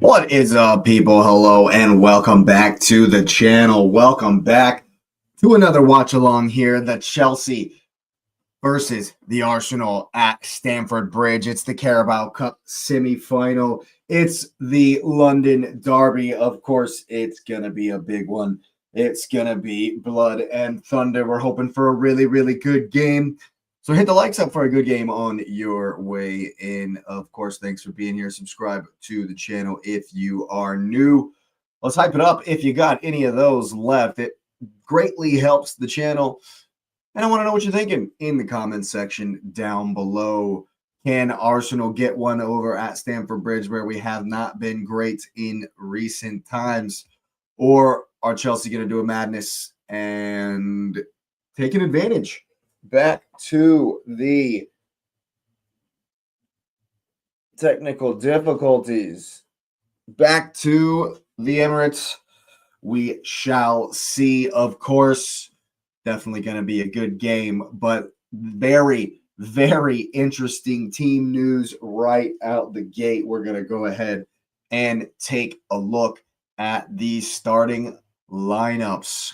What is up, people? Hello, and welcome back to the channel. Welcome back to another watch along here. The Chelsea versus the Arsenal at Stamford Bridge. It's the Carabao Cup semi-final. It's the London derby. Of course, it's going to be a big one. It's going to be blood and thunder. We're hoping for a really, really good game. So hit the likes up for a good game on your way in. Of course, thanks for being here. Subscribe to the channel if you are new. Let's hype it up if you got any of those left. It greatly helps the channel. And I want to know what you're thinking in the comments section down below. Can Arsenal get one over at Stamford Bridge, where we have not been great in recent times? Or are Chelsea going to do a madness and take an advantage? Back to the technical difficulties. Back to the Emirates. We shall see. Of course, definitely going to be a good game, but very, very interesting team news right out the gate. We're going to go ahead and take a look at the starting lineups.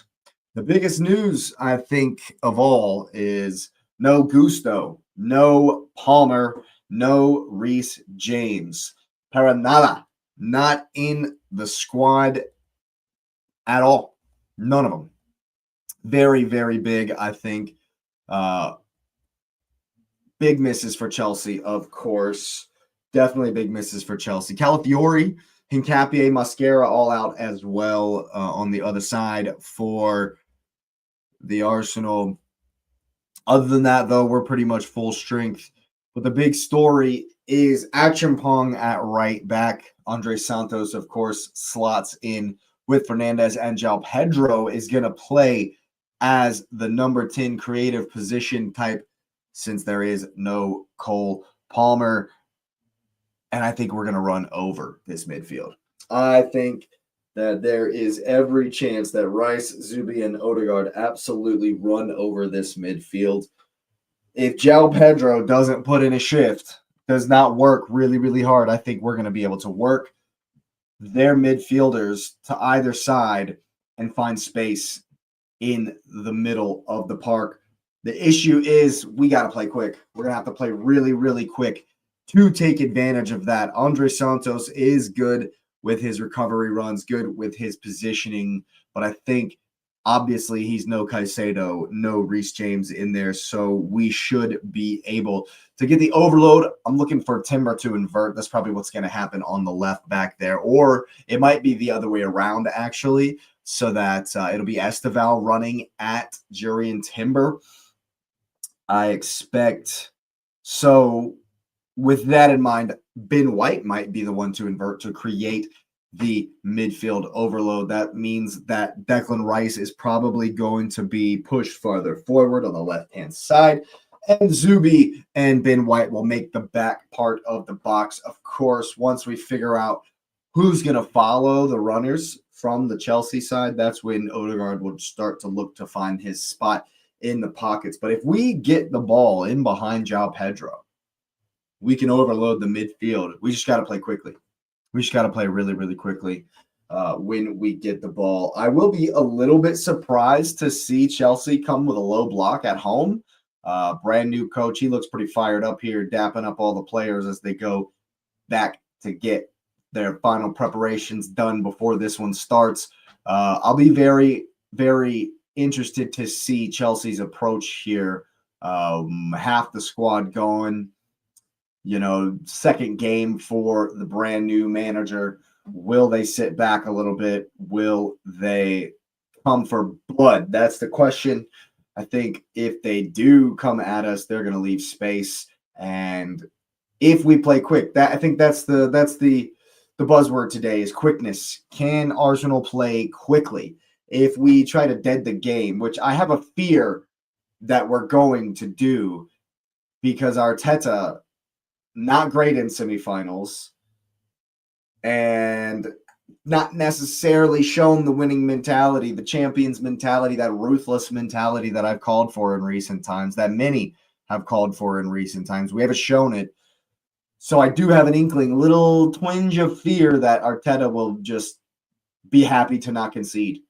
The biggest news, I think, of all is no Gusto, no Palmer, no Reece James. Para nada, not in the squad at all. None of them. Very, very big, I think. Big misses for Chelsea, of course. Definitely big misses for Chelsea. Calafiori, Hincapié, Mascara all out as well on the other side for the Arsenal. Other than that, though, we're pretty much full strength. But the big story is Achimpong at right back. Andre Santos, of course, slots in with Fernandez, and João Pedro is going to play as the number 10 creative position type since there is no Cole Palmer. And I think we're going to run over this midfield. I think that there is every chance that Rice, Zubi, and Odegaard absolutely run over this midfield. If João Pedro doesn't put in a shift, does not work really, really hard, I think we're going to be able to work their midfielders to either side and find space in the middle of the park. The issue is we got to play quick. We're going to have to play really, really quick to take advantage of that. Andre Santos is good with his recovery runs, good with his positioning, but I think obviously he's no Caicedo, no Reece James in there, so we should be able to get the overload. I'm looking for Timber to invert. That's probably what's going to happen on the left back there, or it might be the other way around, actually, so that it'll be Esteval running at Jurriën Timber. I expect so. With that in mind, Ben White might be the one to invert to create the midfield overload. That means that Declan Rice is probably going to be pushed farther forward on the left-hand side, and Zubi and Ben White will make the back part of the box. Of course, once we figure out who's going to follow the runners from the Chelsea side, that's when Odegaard would start to look to find his spot in the pockets. But if we get the ball in behind João Pedro, we can overload the midfield. We just got to play quickly. We just got to play really, really quickly when we get the ball. I will be a little bit surprised to see Chelsea come with a low block at home. Brand new coach. He looks pretty fired up here, dapping up all the players as they go back to get their final preparations done before this one starts. I'll be very, very interested to see Chelsea's approach here. Half the squad going. Second game for the brand new manager. Will they sit back a little bit? Will they come for blood? That's the question. I think if they do come at us, they're going to leave space. And if we play quick, I think that's the buzzword today is quickness. Can Arsenal play quickly? If we try to dead the game, which I have a fear that we're going to do, because Arteta, not great in semifinals, and not necessarily shown the winning mentality, the champions mentality, that ruthless mentality that I've called for in recent times, that many have called for in recent times. We haven't shown it. So I do have an inkling, little twinge of fear that Arteta will just be happy to not concede.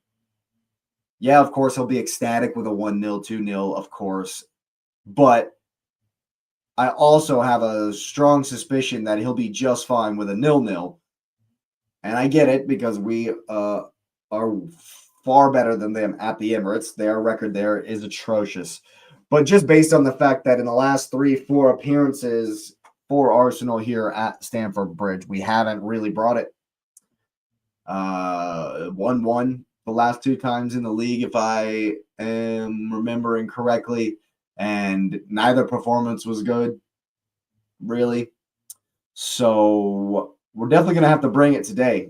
Yeah, of course, he'll be ecstatic with a 1-0, 2-0, of course. But I also have a strong suspicion that he'll be just fine with a 0-0. And I get it because we are far better than them at the Emirates. Their record there is atrocious. But just based on the fact that in the last 3-4 appearances for Arsenal here at Stamford Bridge, we haven't really brought it. 1-1 the last 2 times in the league, if I am remembering correctly. And neither performance was good, really. So we're definitely going to have to bring it today.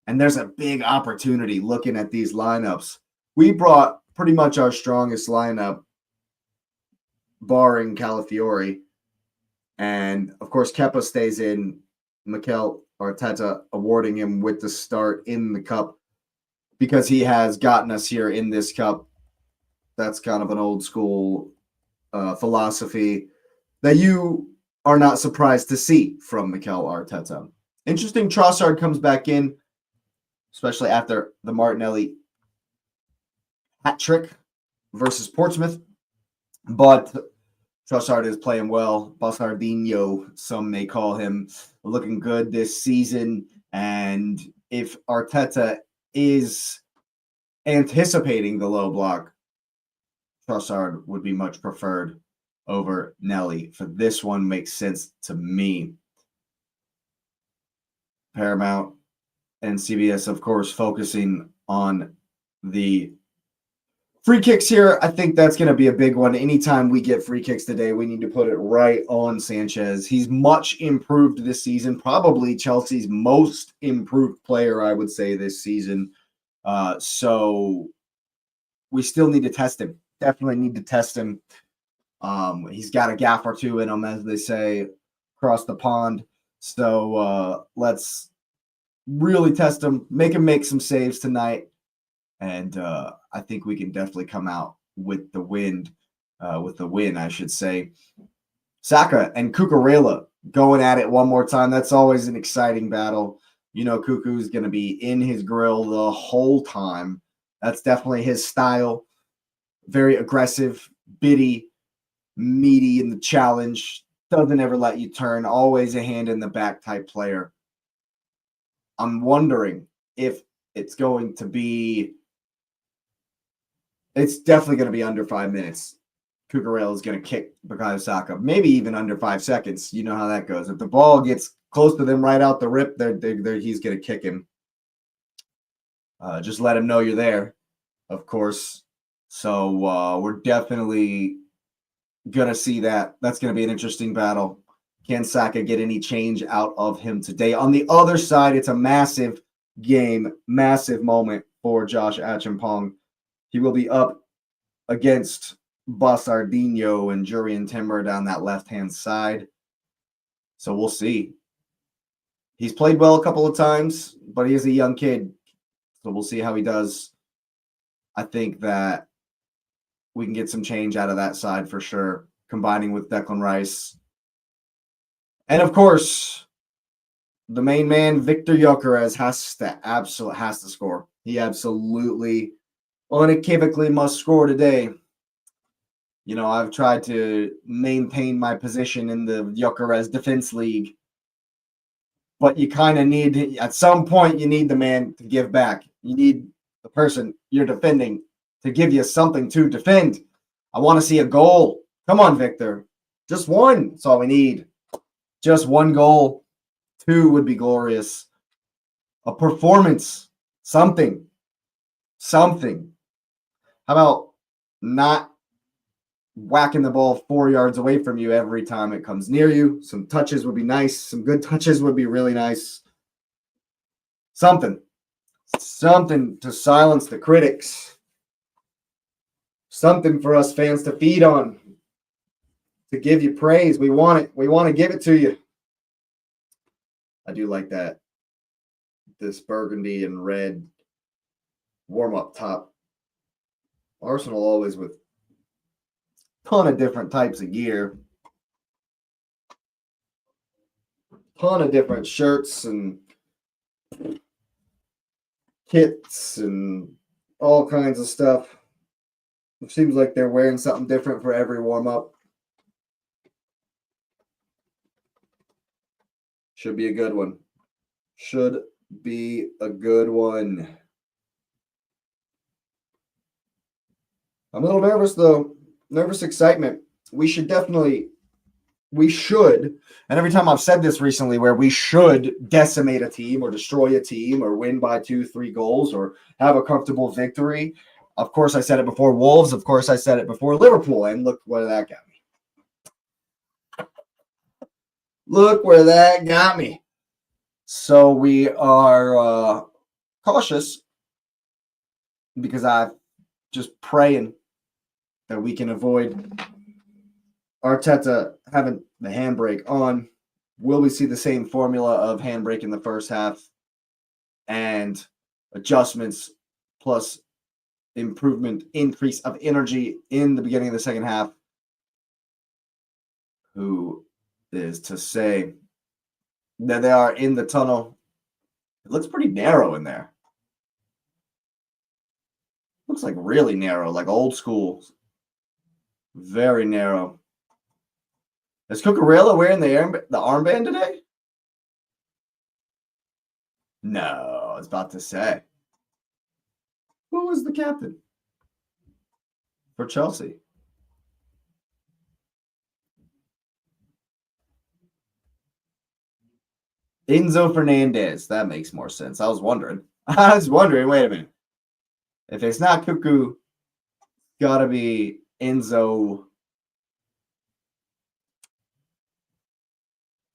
And there's a big opportunity looking at these lineups. We brought pretty much our strongest lineup, barring Calafiori. And, of course, Kepa stays in. Mikel Arteta awarding him with the start in the cup because he has gotten us here in this cup. That's kind of an old school philosophy that you are not surprised to see from Mikel Arteta. Interesting, Trossard comes back in, especially after the Martinelli hat trick versus Portsmouth. But Trossard is playing well. Bastardinho, some may call him, looking good this season. And if Arteta is anticipating the low block, Trossard would be much preferred over Nelly. For this one, makes sense to me. Paramount and CBS, of course, focusing on the free kicks here. I think that's going to be a big one. Anytime we get free kicks today, we need to put it right on Sanchez. He's much improved this season, probably Chelsea's most improved player, I would say, this season. So we still need to test him. Definitely need to test him. He's got a gaff or two in him, as they say, across the pond. So let's really test him, make him make some saves tonight. And I think we can definitely come out with the win, I should say. Saka and Cucurella going at it one more time. That's always an exciting battle. You know, Cuckoo's going to be in his grill the whole time. That's definitely his style. Very aggressive, bitty, meaty in the challenge. Doesn't ever let you turn. Always a hand in the back type player. I'm wondering if it's going to be... It's definitely going to be under 5 minutes. Cucurella is going to kick Bukayo Saka, maybe even under 5 seconds. You know how that goes. If the ball gets close to them right out the rip, he's going to kick him. Just let him know you're there, of course. So we're definitely going to see that. That's going to be an interesting battle. Can Saka get any change out of him today? On the other side, it's a massive game, massive moment for Josh Achampong. He will be up against Bastardinho and Jurrien Timber down that left-hand side. So we'll see. He's played well a couple of times, but he is a young kid. So we'll see how he does. I think that we can get some change out of that side for sure, combining with Declan Rice. And of course, the main man, Victor Gyökeres, has to score. He absolutely, unequivocally must score today. You know, I've tried to maintain my position in the Gyökeres Defense League, but you kind of need, at some point, you need the man to give back. You need the person you're defending to give you something to defend. I want to see a goal. Come on, Victor. Just one. That's all we need. Just one goal. 2 would be glorious. A performance. Something. How about not whacking the ball 4 yards away from you every time it comes near you? Some touches would be nice. Some good touches would be really nice. Something to silence the critics. Something for us fans to feed on. To give you praise. We want it. We want to give it to you. I do like that. This burgundy and red warm-up top. Arsenal always with a ton of different types of gear. ton of different shirts and kits and all kinds of stuff. It seems like they're wearing something different for every warm-up. Should be a good one. Should be a good one. I'm a little nervous, though. Nervous excitement. We should, and every time I've said this recently, where we should decimate a team or destroy a team or win by 2-3 goals or have a comfortable victory. Of course, I said it before Wolves. Of course, I said it before Liverpool. And look where that got me. Look where that got me. So we are cautious because I'm just praying that we can avoid Arteta having the handbrake on. Will we see the same formula of handbrake in the first half and adjustments plus increase of energy in the beginning of the second half? Who is to say? That they are in the tunnel. It looks pretty narrow in there. Looks like really narrow, like old school. Very narrow. Is Cucurella wearing the armband today? No, I was about to say. Who was the captain for Chelsea? Enzo Fernandez. That makes more sense. I was wondering, wait a minute. If it's not Cuckoo, gotta be Enzo.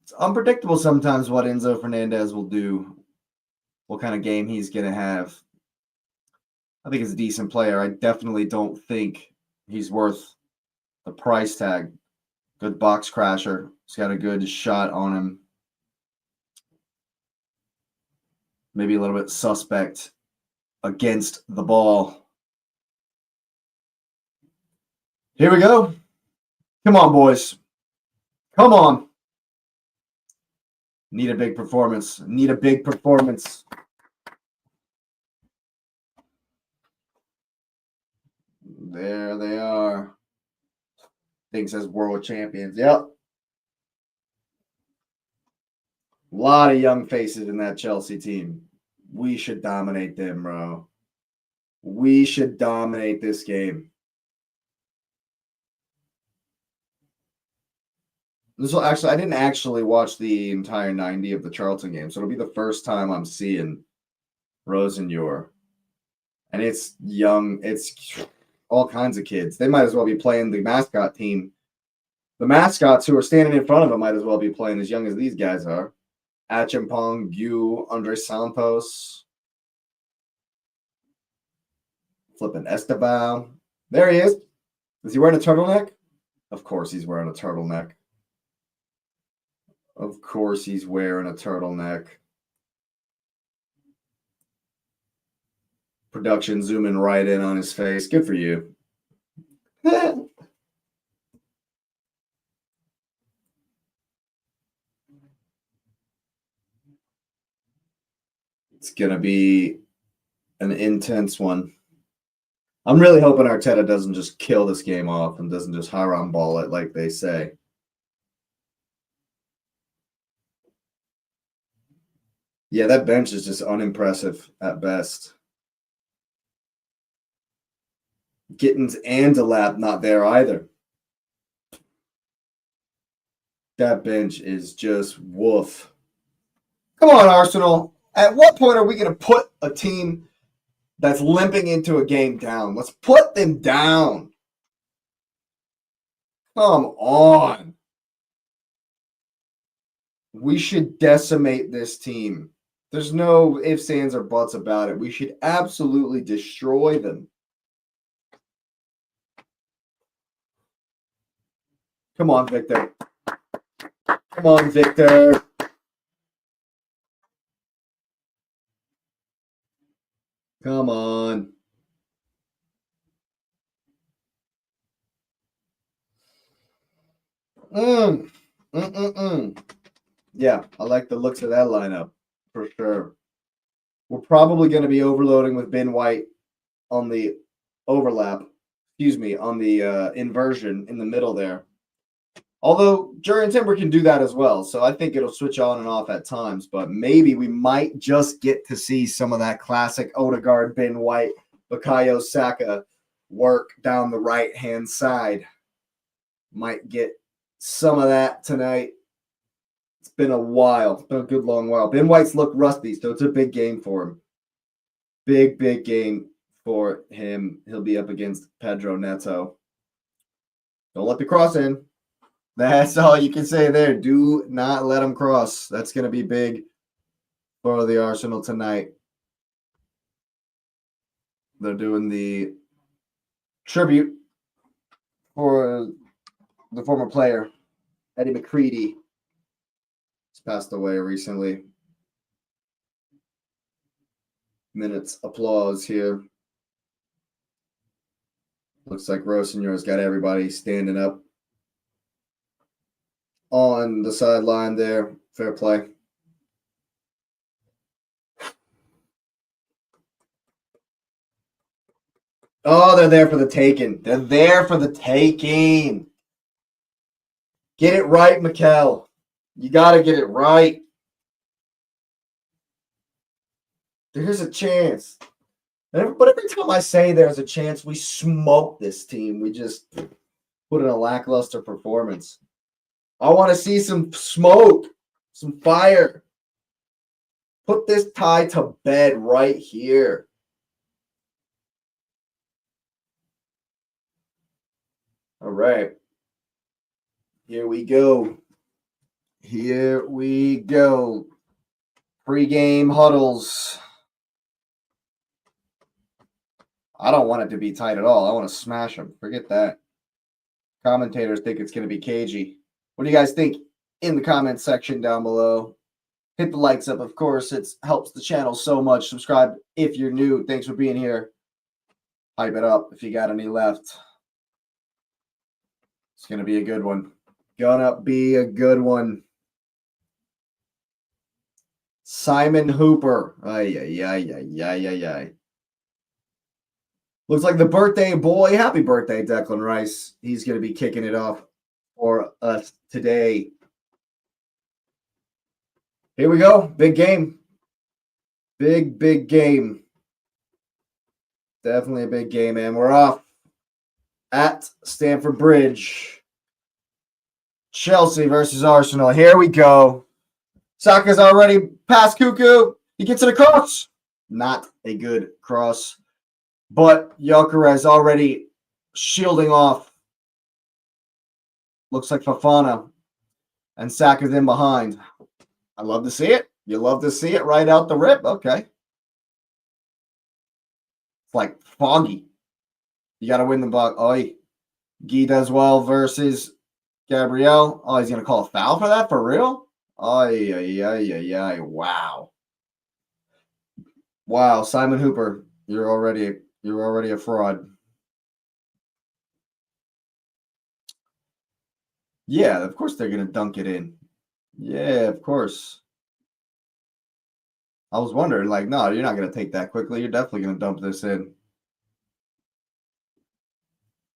It's unpredictable sometimes what Enzo Fernandez will do, what kind of game he's going to have. I think he's a decent player. I definitely don't think he's worth the price tag. Good box crasher. He's got a good shot on him. Maybe a little bit suspect against the ball. Here we go. Come on, boys. Come on. Need a big performance. Need a big performance. There they are. Thing says world champions. Yep. A lot of young faces in that Chelsea team. We should dominate them, bro. We should dominate this game. I didn't actually watch the entire 90 of the Charlton game, so it'll be the first time I'm seeing Roseneur. And it's young, it's all kinds of kids. They might as well be playing the mascot team. The mascots who are standing in front of them might as well be playing as young as these guys are. Achimpong, Gu, Andre Santos. Flipping Esteban. There he is. Is he wearing a turtleneck? Of course he's wearing a turtleneck. Of course he's wearing a turtleneck. Production zooming right in on his face. Good for you. It's going to be an intense one. I'm really hoping Arteta doesn't just kill this game off and doesn't just Hiram ball it like they say. Yeah, that bench is just unimpressive at best. Gittins and Delap not there either. That bench is just woof. Come on, Arsenal. At what point are we going to put a team that's limping into a game down? Let's put them down. Come on. We should decimate this team. There's no ifs, ands, or buts about it. We should absolutely destroy them. Come on, Victor. Come on, Victor. Come on. Yeah, I like the looks of that lineup for sure. We're probably going to be overloading with Ben White on the overlap, on the inversion in the middle there. Although Jurrian Timber can do that as well, so I think it'll switch on and off at times. But maybe we might just get to see some of that classic Odegaard, Ben White, Bukayo Saka work down the right-hand side. Might get some of that tonight. It's been a while. It's been a good long while. Ben White's looked rusty, so it's a big game for him. Big game for him. He'll be up against Pedro Neto. Don't let the cross in. That's all you can say there. Do not let him cross. That's going to be big for the Arsenal tonight. They're doing the tribute for the former player, Eddie McCready. He's passed away recently. Minutes applause here. Looks like Rosignor's got everybody standing up on the sideline there. Fair play. Oh, they're there for the taking. They're there for the taking. Get it right, Mikel. You got to get it right. There's a chance. But every time I say there's a chance, we smoke this team. We just put in a lackluster performance. I want to see some smoke, some fire. Put this tie to bed right here. All right. Here we go. Here we go. Pre-game huddles. I don't want it to be tight at all. I want to smash them. Forget that. Commentators think it's going to be cagey. What do you guys think in the comments section down below? Hit the likes up, of course. It helps the channel so much. Subscribe if you're new. Thanks for being here. Hype it up if you got any left. It's going to be a good one. Gonna be a good one. Simon Hooper. Ay. Looks like the birthday boy. Happy birthday, Declan Rice. He's going to be kicking it off for us today. Here we go. Big game. Big game. Definitely a big game, man. We're off at Stamford Bridge. Chelsea versus Arsenal. Here we go. Saka's already past Cuckoo. He gets it across. Not a good cross. But Gyökeres already shielding off. Looks like Fofana. And Saka's in behind. I love to see it. You love to see it right out the rip. Okay. It's like foggy. You got to win the ball. Guy does well versus Gabriel. Oh, he's going to call a foul for that? For real? Wow. Wow, Simon Hooper, you're already a fraud. Yeah, of course they're going to dunk it in. Yeah, of course. I was wondering, like, no, you're not going to take that quickly. You're definitely going to dump this in.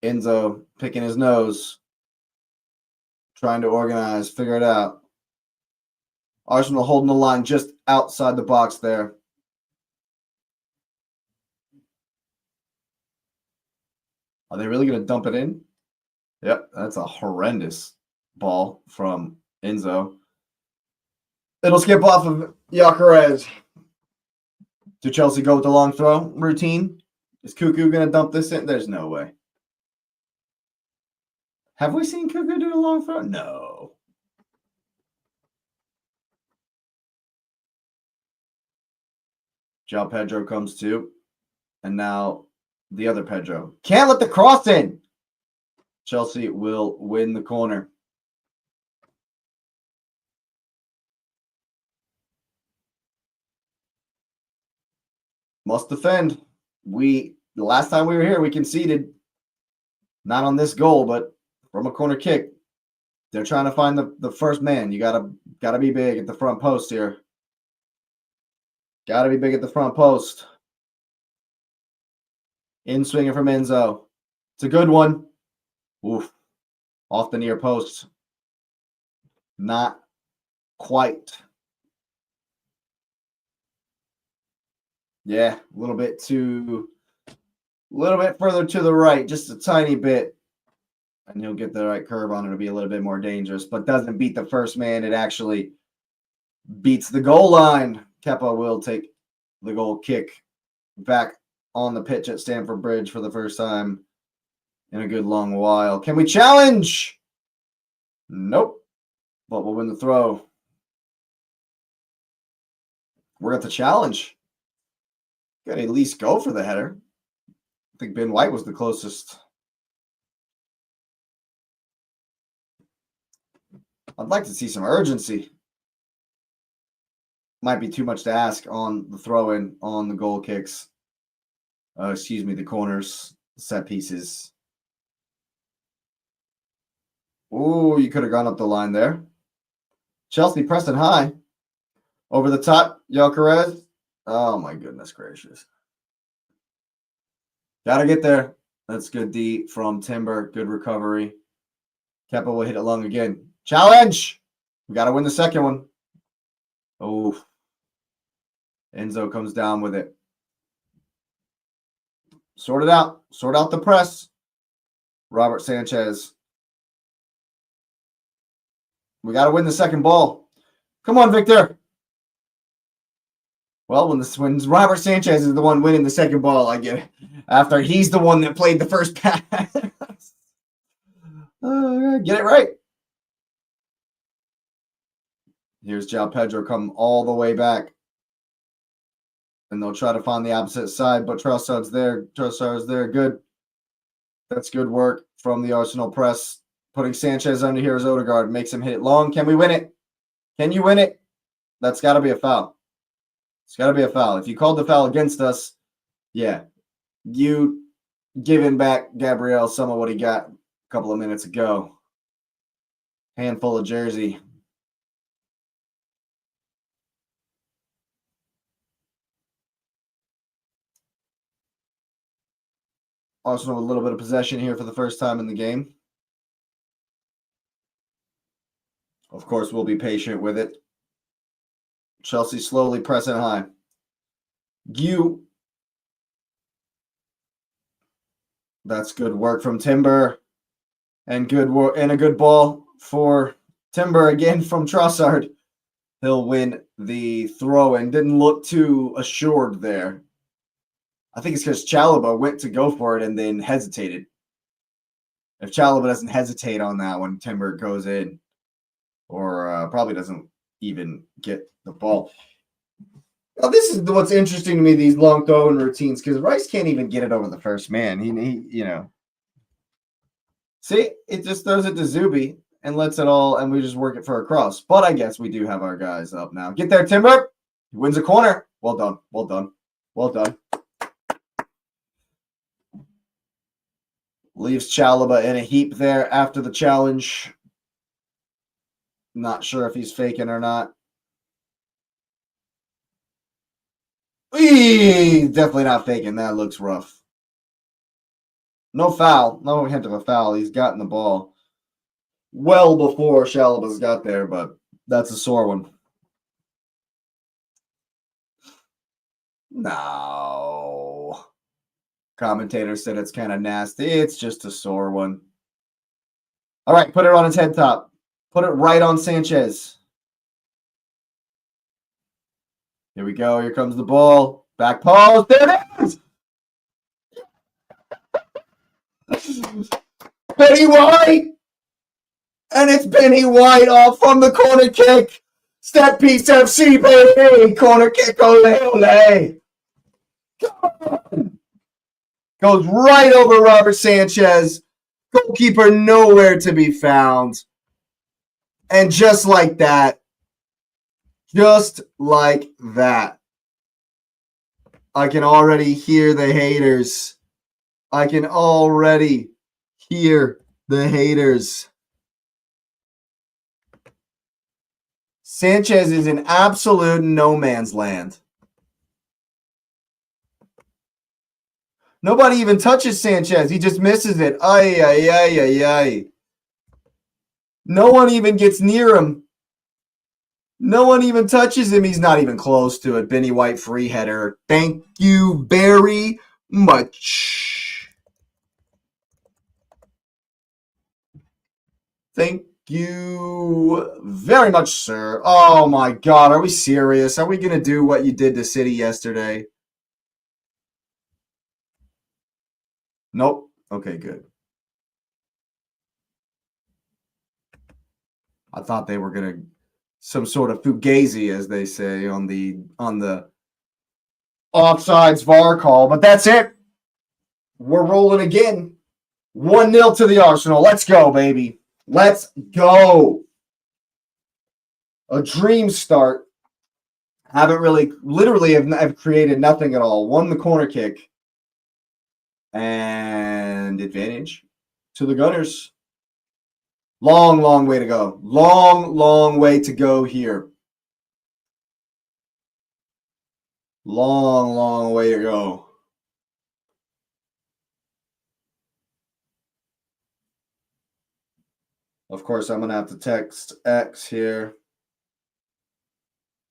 Enzo picking his nose. Trying to organize, figure it out. Arsenal holding the line just outside the box there. Are they really going to dump it in? Yep, that's a horrendous ball from Enzo. It'll skip off of Gyökeres. Do Chelsea go with the long throw routine? Is Cuckoo going to dump this in? There's no way. Have we seen Cuckoo do a long throw? No. João Pedro comes to. And now the other Pedro. Can't let the cross in. Chelsea will win the corner. Must defend. The last time we were here, we conceded. Not on this goal, but from a corner kick. They're trying to find the first man. You gotta be big at the front post here. Gotta be big at the front post. In swinging from Enzo. It's a good one. Oof. Off the near post. Not quite. Yeah, a little bit further to the right, just a tiny bit. And he'll get the right curve on it. It'll be a little bit more dangerous, but doesn't beat the first man. It actually beats the goal line. Kepa will take the goal kick back on the pitch at Stamford Bridge for the first time in a good long while. Can we challenge? Nope. But we'll win the throw. We're at the challenge. Got to at least go for the header. I think Ben White was the closest. I'd like to see some urgency. Might be too much to ask on the throw-in, on the goal kicks. The corners, set pieces. Ooh, you could have gone up the line there. Chelsea pressing high. Over the top, Gyökeres. Oh, my goodness gracious. Got to get there. That's good D from Timber. Good recovery. Kepa will hit it long again. Challenge! We got to win the second one. Oh. Enzo comes down with it. Sort it out. Sort out the press. Robert Sanchez. We got to win the second ball. Come on, Victor. Well, when Robert Sanchez is the one winning the second ball, I get it. After he's the one that played the first pass. Get it right. Here's João Pedro come all the way back. And they'll try to find the opposite side, but Trossard's there. Trossard's there. Good. That's good work from the Arsenal press. Putting Sanchez under here as Odegaard makes him hit it long. Can we win it? Can you win it? That's got to be a foul. It's got to be a foul. If you called the foul against us, yeah, you giving back Gabriel some of what he got a couple of minutes ago. Handful of jersey. Arsenal with a little bit of possession here for the first time in the game. Of course, we'll be patient with it. Chelsea slowly pressing high. That's good work from Timber. And good work and a good ball for Timber again from Trossard. He'll win the throw and didn't look too assured there. I think it's because Chalobah went to go for it and then hesitated. If Chalobah doesn't hesitate on that one, Timber goes in. Or probably doesn't even get the ball. Now, this is what's interesting to me, these long throwing routines, because Rice can't even get it over the first man. He See, it just throws it to Zubi and lets it all, and we just work it for a cross. But I guess we do have our guys up now. Get there, Timber. He wins a corner. Well done. Well done. Well done. Leaves Chalobah in a heap there after the challenge. Not sure if he's faking or not. He's definitely not faking. That looks rough. No foul. No hint of a foul. He's gotten the ball well before Chalobah's got there, but that's a sore one. No. Commentator said it's kind of nasty. It's just a sore one. All right, put it on his head top. Put it right on Sanchez. Here we go. Here comes the ball. Back post. There it is. Benny White. And it's Benny White off from the corner kick. Step piece FC, baby. Corner kick. Ole, ole. Goes right over Robert Sanchez. Goalkeeper nowhere to be found. And just like that, I can already hear the haters. Sanchez is in absolute no man's land. Nobody even touches Sanchez. He just misses it. Ay, ay, ay, ay, ay. No one even gets near him. No one even touches him. He's not even close to it. Benny White free header. Thank you very much. Thank you very much, sir. Oh, my God. Are we serious? Are we going to do what you did to City yesterday? Nope. Okay, good. I thought they were going to some sort of fugazi, as they say, on the offsides VAR call, but that's it. We're rolling again. 1-0 to the Arsenal. Let's go, baby. Let's go. A dream start. Haven't really, literally have created nothing at all. Won the corner kick. And advantage to the Gunners. Long, long way to go. Long, long way to go here. Long, long way to go. Of course, I'm going to have to text X here.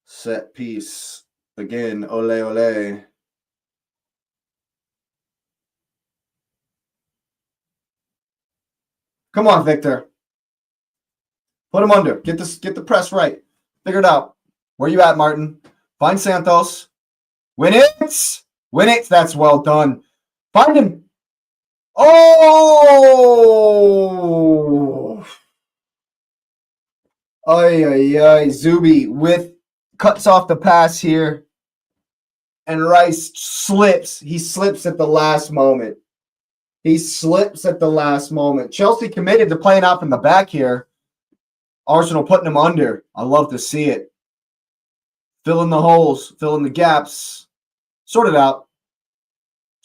Set piece. Again, ole, ole. Come on, Victor. Put him under. Get the press right. Figure it out. Where you at, Martin? Find Santos. Win it. Win it. That's well done. Find him. Oh! Ay, ay, ay. Zubi cuts off the pass here. And Rice slips. He slips at the last moment. Chelsea committed to playing out from the back here. Arsenal putting him under. I love to see it. Fill in the holes. Fill in the gaps. Sort it out.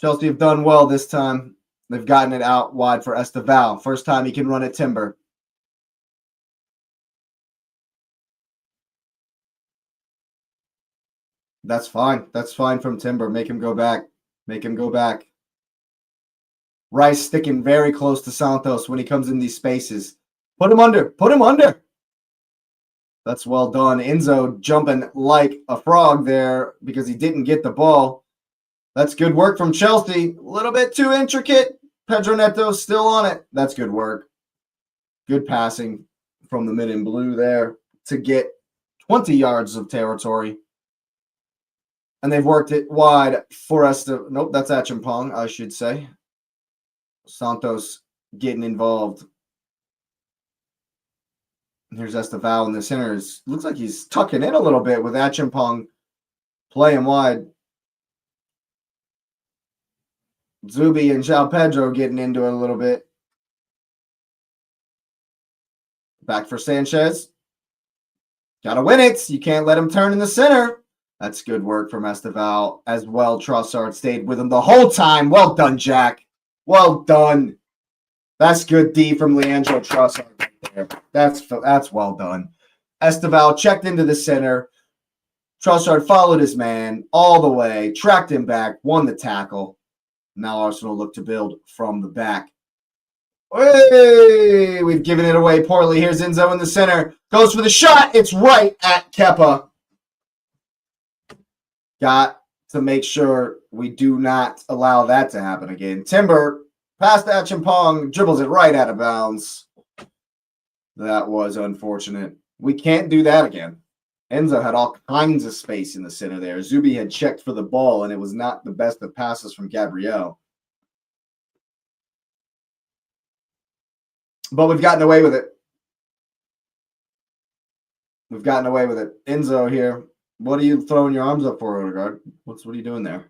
Chelsea have done well this time. They've gotten it out wide for Esteval. First time he can run at Timber. That's fine. That's fine from Timber. Make him go back. Rice sticking very close to Santos when he comes in these spaces. Put him under. That's well done. Enzo jumping like a frog there because he didn't get the ball. That's good work from Chelsea. A little bit too intricate. Pedro Neto still on it. That's good work. Good passing from the mid and blue there to get 20 yards of territory. And they've worked it wide for us to... Nope, that's Achimpong, I should say. Santos getting involved. Here's Esteval in the center. Looks like he's tucking in a little bit with Achimpong playing wide. Zubi and João Pedro getting into it a little bit. Back for Sanchez. Got to win it. You can't let him turn in the center. That's good work from Esteval as well. Trossard stayed with him the whole time. Well done, Jack. Well done. That's good D from Leandro Trossard right there. That's well done. Esteval checked into the center. Trossard followed his man all the way, tracked him back, won the tackle. Now Arsenal look to build from the back. Hey, we've given it away poorly. Here's Enzo in the center. Goes for the shot. It's right at Kepa. Got to make sure we do not allow that to happen again. Timber, past Achimpong, dribbles it right out of bounds. That was unfortunate. We can't do that again. Enzo had all kinds of space in the center there. Zubi had checked for the ball, and it was not the best of passes from Gabriel. But we've gotten away with it. Enzo here. What are you throwing your arms up for, Odegaard? What are you doing there?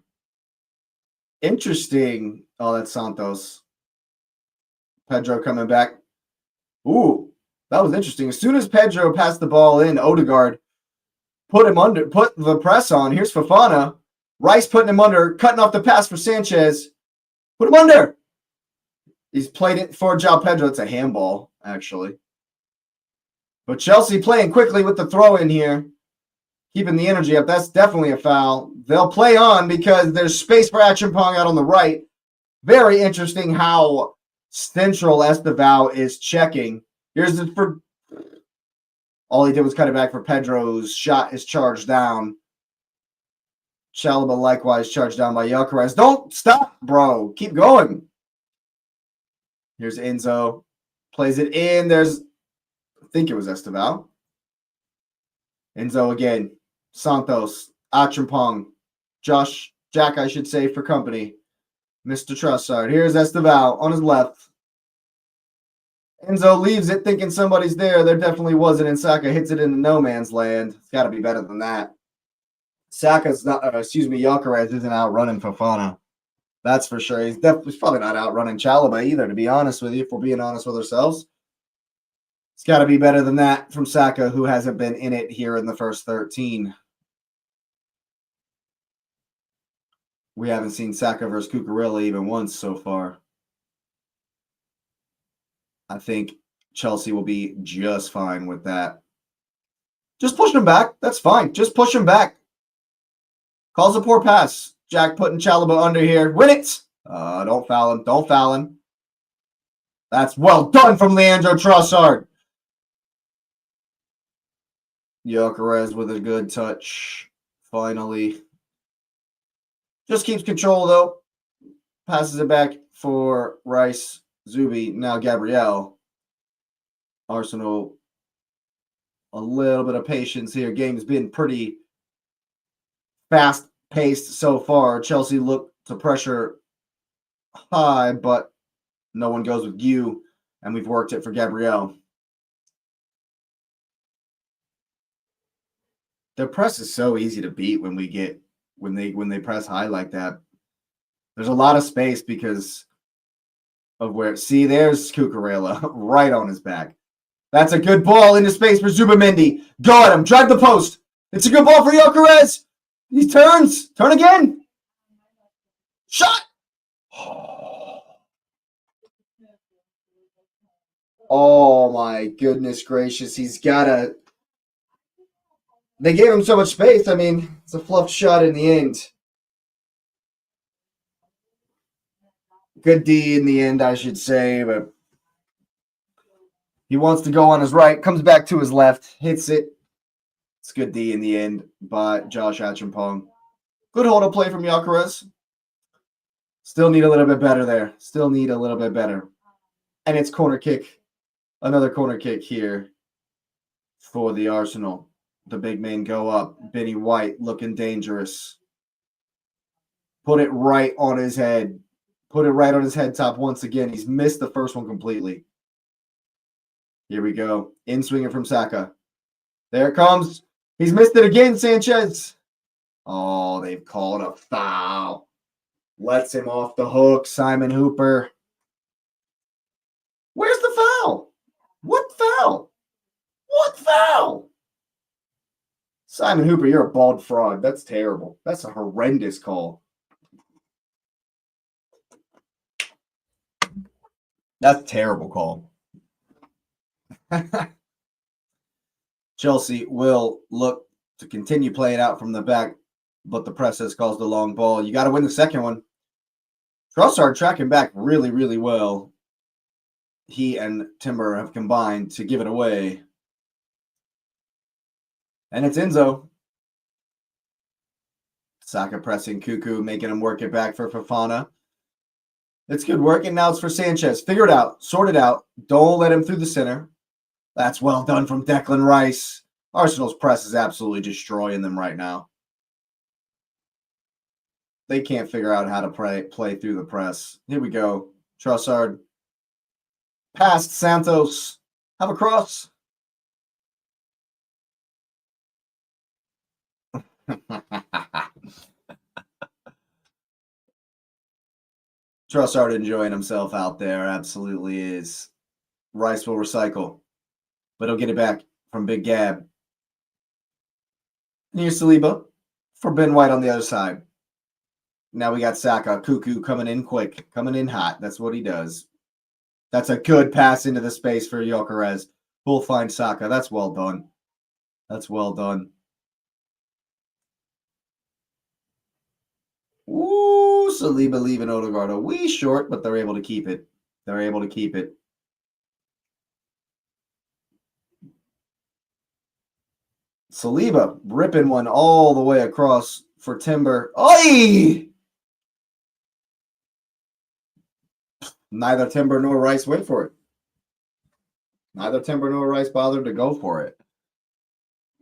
Interesting. Oh, that's Santos. Pedro coming back. Ooh, that was interesting. As soon as Pedro passed the ball in, Odegaard put the press on. Here's Fofana. Rice putting him under, cutting off the pass for Sanchez. Put him under. He's played it for João Pedro. It's a handball, actually. But Chelsea playing quickly with the throw in here. Keeping the energy up. That's definitely a foul. They'll play on because there's space for Achimpong out on the right. Very interesting how central Esteval is checking. Here's the for. All he did was cut it back for Pedro's shot is charged down. Chalaba likewise charged down by Gyökeres. Don't stop, bro. Keep going. Here's Enzo. Plays it in. There's, I think it was Esteval. Enzo again. Santos. Achimpong. Jack, I should say, for company. Mr. Trossard. Here's Esteval on his left. Enzo leaves it thinking somebody's there. There definitely wasn't, and Saka hits it into no man's land. It's got to be better than that. Saka's not, Gyökeres isn't out running Fofana. That's for sure. He's probably not out running Chalaba either, to be honest with you, if we're being honest with ourselves. It's got to be better than that from Saka, who hasn't been in it here in the first 13. We haven't seen Saka versus Cucurella even once so far. I think Chelsea will be just fine with that. Just push him back. That's fine. Just push him back. Calls a poor pass. Jack putting Chalaba under here. Win it. Don't foul him. Don't foul him. That's well done from Leandro Trossard. Gyökeres with a good touch. Finally. Just keeps control, though. Passes it back for Rice. Zubi. Now Gabriel. Arsenal. A little bit of patience here. Game's been pretty fast-paced so far. Chelsea look to pressure high, but no one goes with you, and we've worked it for Gabriel. Their press is so easy to beat when they press high like that. There's a lot of space because of where. See, there's Cucurella right on his back. That's a good ball into space for Zubamendi. Go at him. Drive the post. It's a good ball for Gyökeres. He turns. Turn again. Shot. Oh, my goodness gracious. He's got a... They gave him so much space. I mean, it's a fluff shot in the end. Good D in the end, I should say, but he wants to go on his right, comes back to his left, hits it. It's good D in the end by Josh Achimpong. Good hold-up play from Gyökeres. Still need a little bit better there. Still need a little bit better. And it's corner kick. Another corner kick here for the Arsenal. The big men go up. Benny White looking dangerous. Put it right on his head. Put it right on his head top once again. He's missed the first one completely. Here we go. In swinging from Saka. There it comes. He's missed it again, Sanchez. Oh, they've called a foul. Lets him off the hook. Simon Hooper. Where's the foul? What foul? What foul? Simon Hooper, you're a bald fraud. That's terrible. That's a horrendous call. That's a terrible call. Chelsea will look to continue playing out from the back, but the press has caused a long ball. You got to win the second one. Trossard tracking back really, really well. He and Timber have combined to give it away. And it's Enzo. Saka pressing Cuckoo, making him work it back for Fofana. It's good work, and now it's for Sanchez. Figure it out. Sort it out. Don't let him through the center. That's well done from Declan Rice. Arsenal's press is absolutely destroying them right now. They can't figure out how to play through the press. Here we go. Trossard. Past Santos. Have a cross. Trossard enjoying himself out there. Absolutely is. Rice will recycle, but he'll get it back from Big Gab. Here's Saliba for Ben White on the other side. Now we got Saka. Cuckoo coming in quick, coming in hot. That's what he does. That's a good pass into the space for Gyökeres. We'll find Saka. That's well done. That's well done. Ooh, Saliba leaving Odegaard a wee short, but they're able to keep it. They're able to keep it. Saliba ripping one all the way across for Timber. Oi! Neither Timber nor Rice went for it. Neither Timber nor Rice bothered to go for it.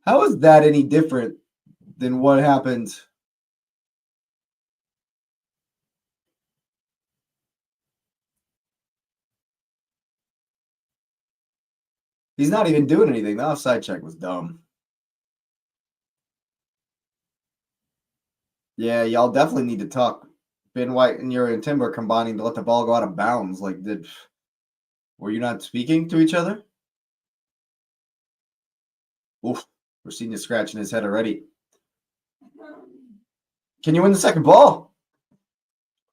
How is that any different than what happened? He's not even doing anything. The offside check was dumb. Yeah, y'all definitely need to talk. Ben White and Yuri and Timber combining to let the ball go out of bounds. Like, were you not speaking to each other? Oof, we're seeing you scratching his head already. Can you win the second ball?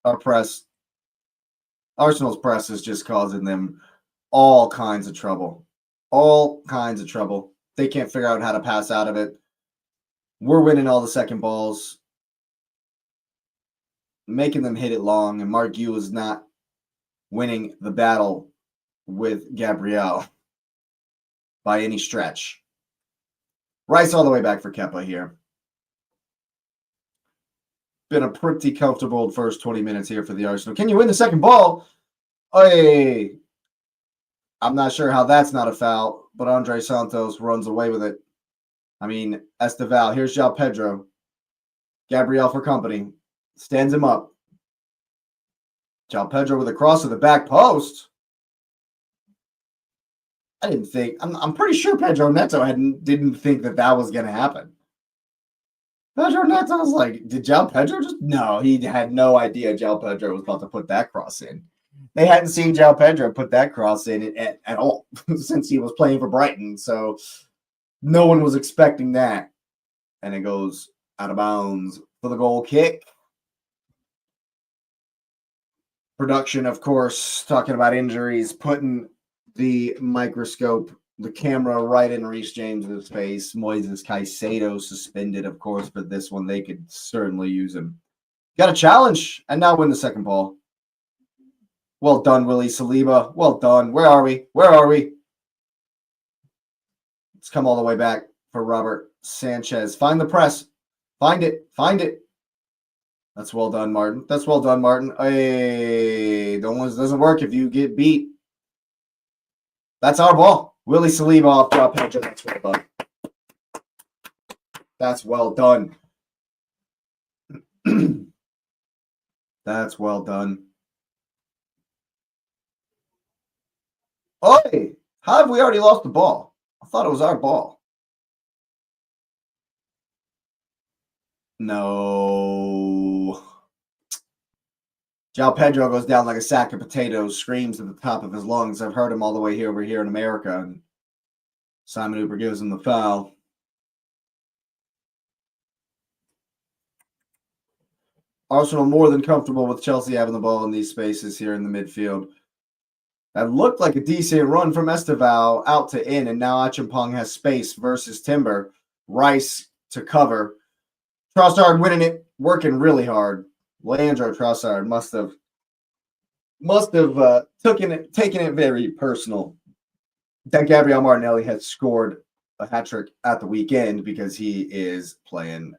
Our press, Arsenal's press is just causing them all kinds of trouble. All kinds of trouble. They can't figure out how to pass out of it. We're winning all the second balls, making them hit it long, and Mark Yu is not winning the battle with Gabriel by any stretch. Rice all the way back for Kepa here. Been a pretty comfortable first 20 minutes here for the Arsenal. Can you win the second ball? Hey, I'm not sure how that's not a foul, but Andre Santos runs away with it. I mean, Esteval, here's João Pedro. Gabriel for company. Stands him up. João Pedro with a cross to the back post. I didn't think. I'm pretty sure Pedro Neto didn't think that was going to happen. Pedro Neto was like, did João Pedro just? No, he had no idea João Pedro was about to put that cross in. They hadn't seen João Pedro put that cross in at all since he was playing for Brighton. So no one was expecting that. And it goes out of bounds for the goal kick. Production, of course, talking about injuries, putting the microscope, the camera right in Reece James's face. Moises Caicedo suspended, of course, but this one they could certainly use him. Got a challenge and now win the second ball. Well done, Willie Saliba. Well done. Where are we? Where are we? Let's come all the way back for Robert Sanchez. Find the press. Find it. Find it. That's well done, Martin. That's well done, Martin. Hey, doesn't work if you get beat. That's our ball. Willie Saliba off João Pedro. That's well done. That's well done. That's well done. Oi! How have we already lost the ball? I thought it was our ball. No. João Pedro goes down like a sack of potatoes, screams at the top of his lungs. I've heard him all the way over here in America. And Simon Hooper gives him the foul. Arsenal more than comfortable with Chelsea having the ball in these spaces here in the midfield. That looked like a decent run from Esteval out to in, and now Achimpong has space versus Timber. Rice to cover. Trossard winning it, working really hard. Leandro Trossard must have taken it very personal that Gabriel Martinelli had scored a hat-trick at the weekend because he is playing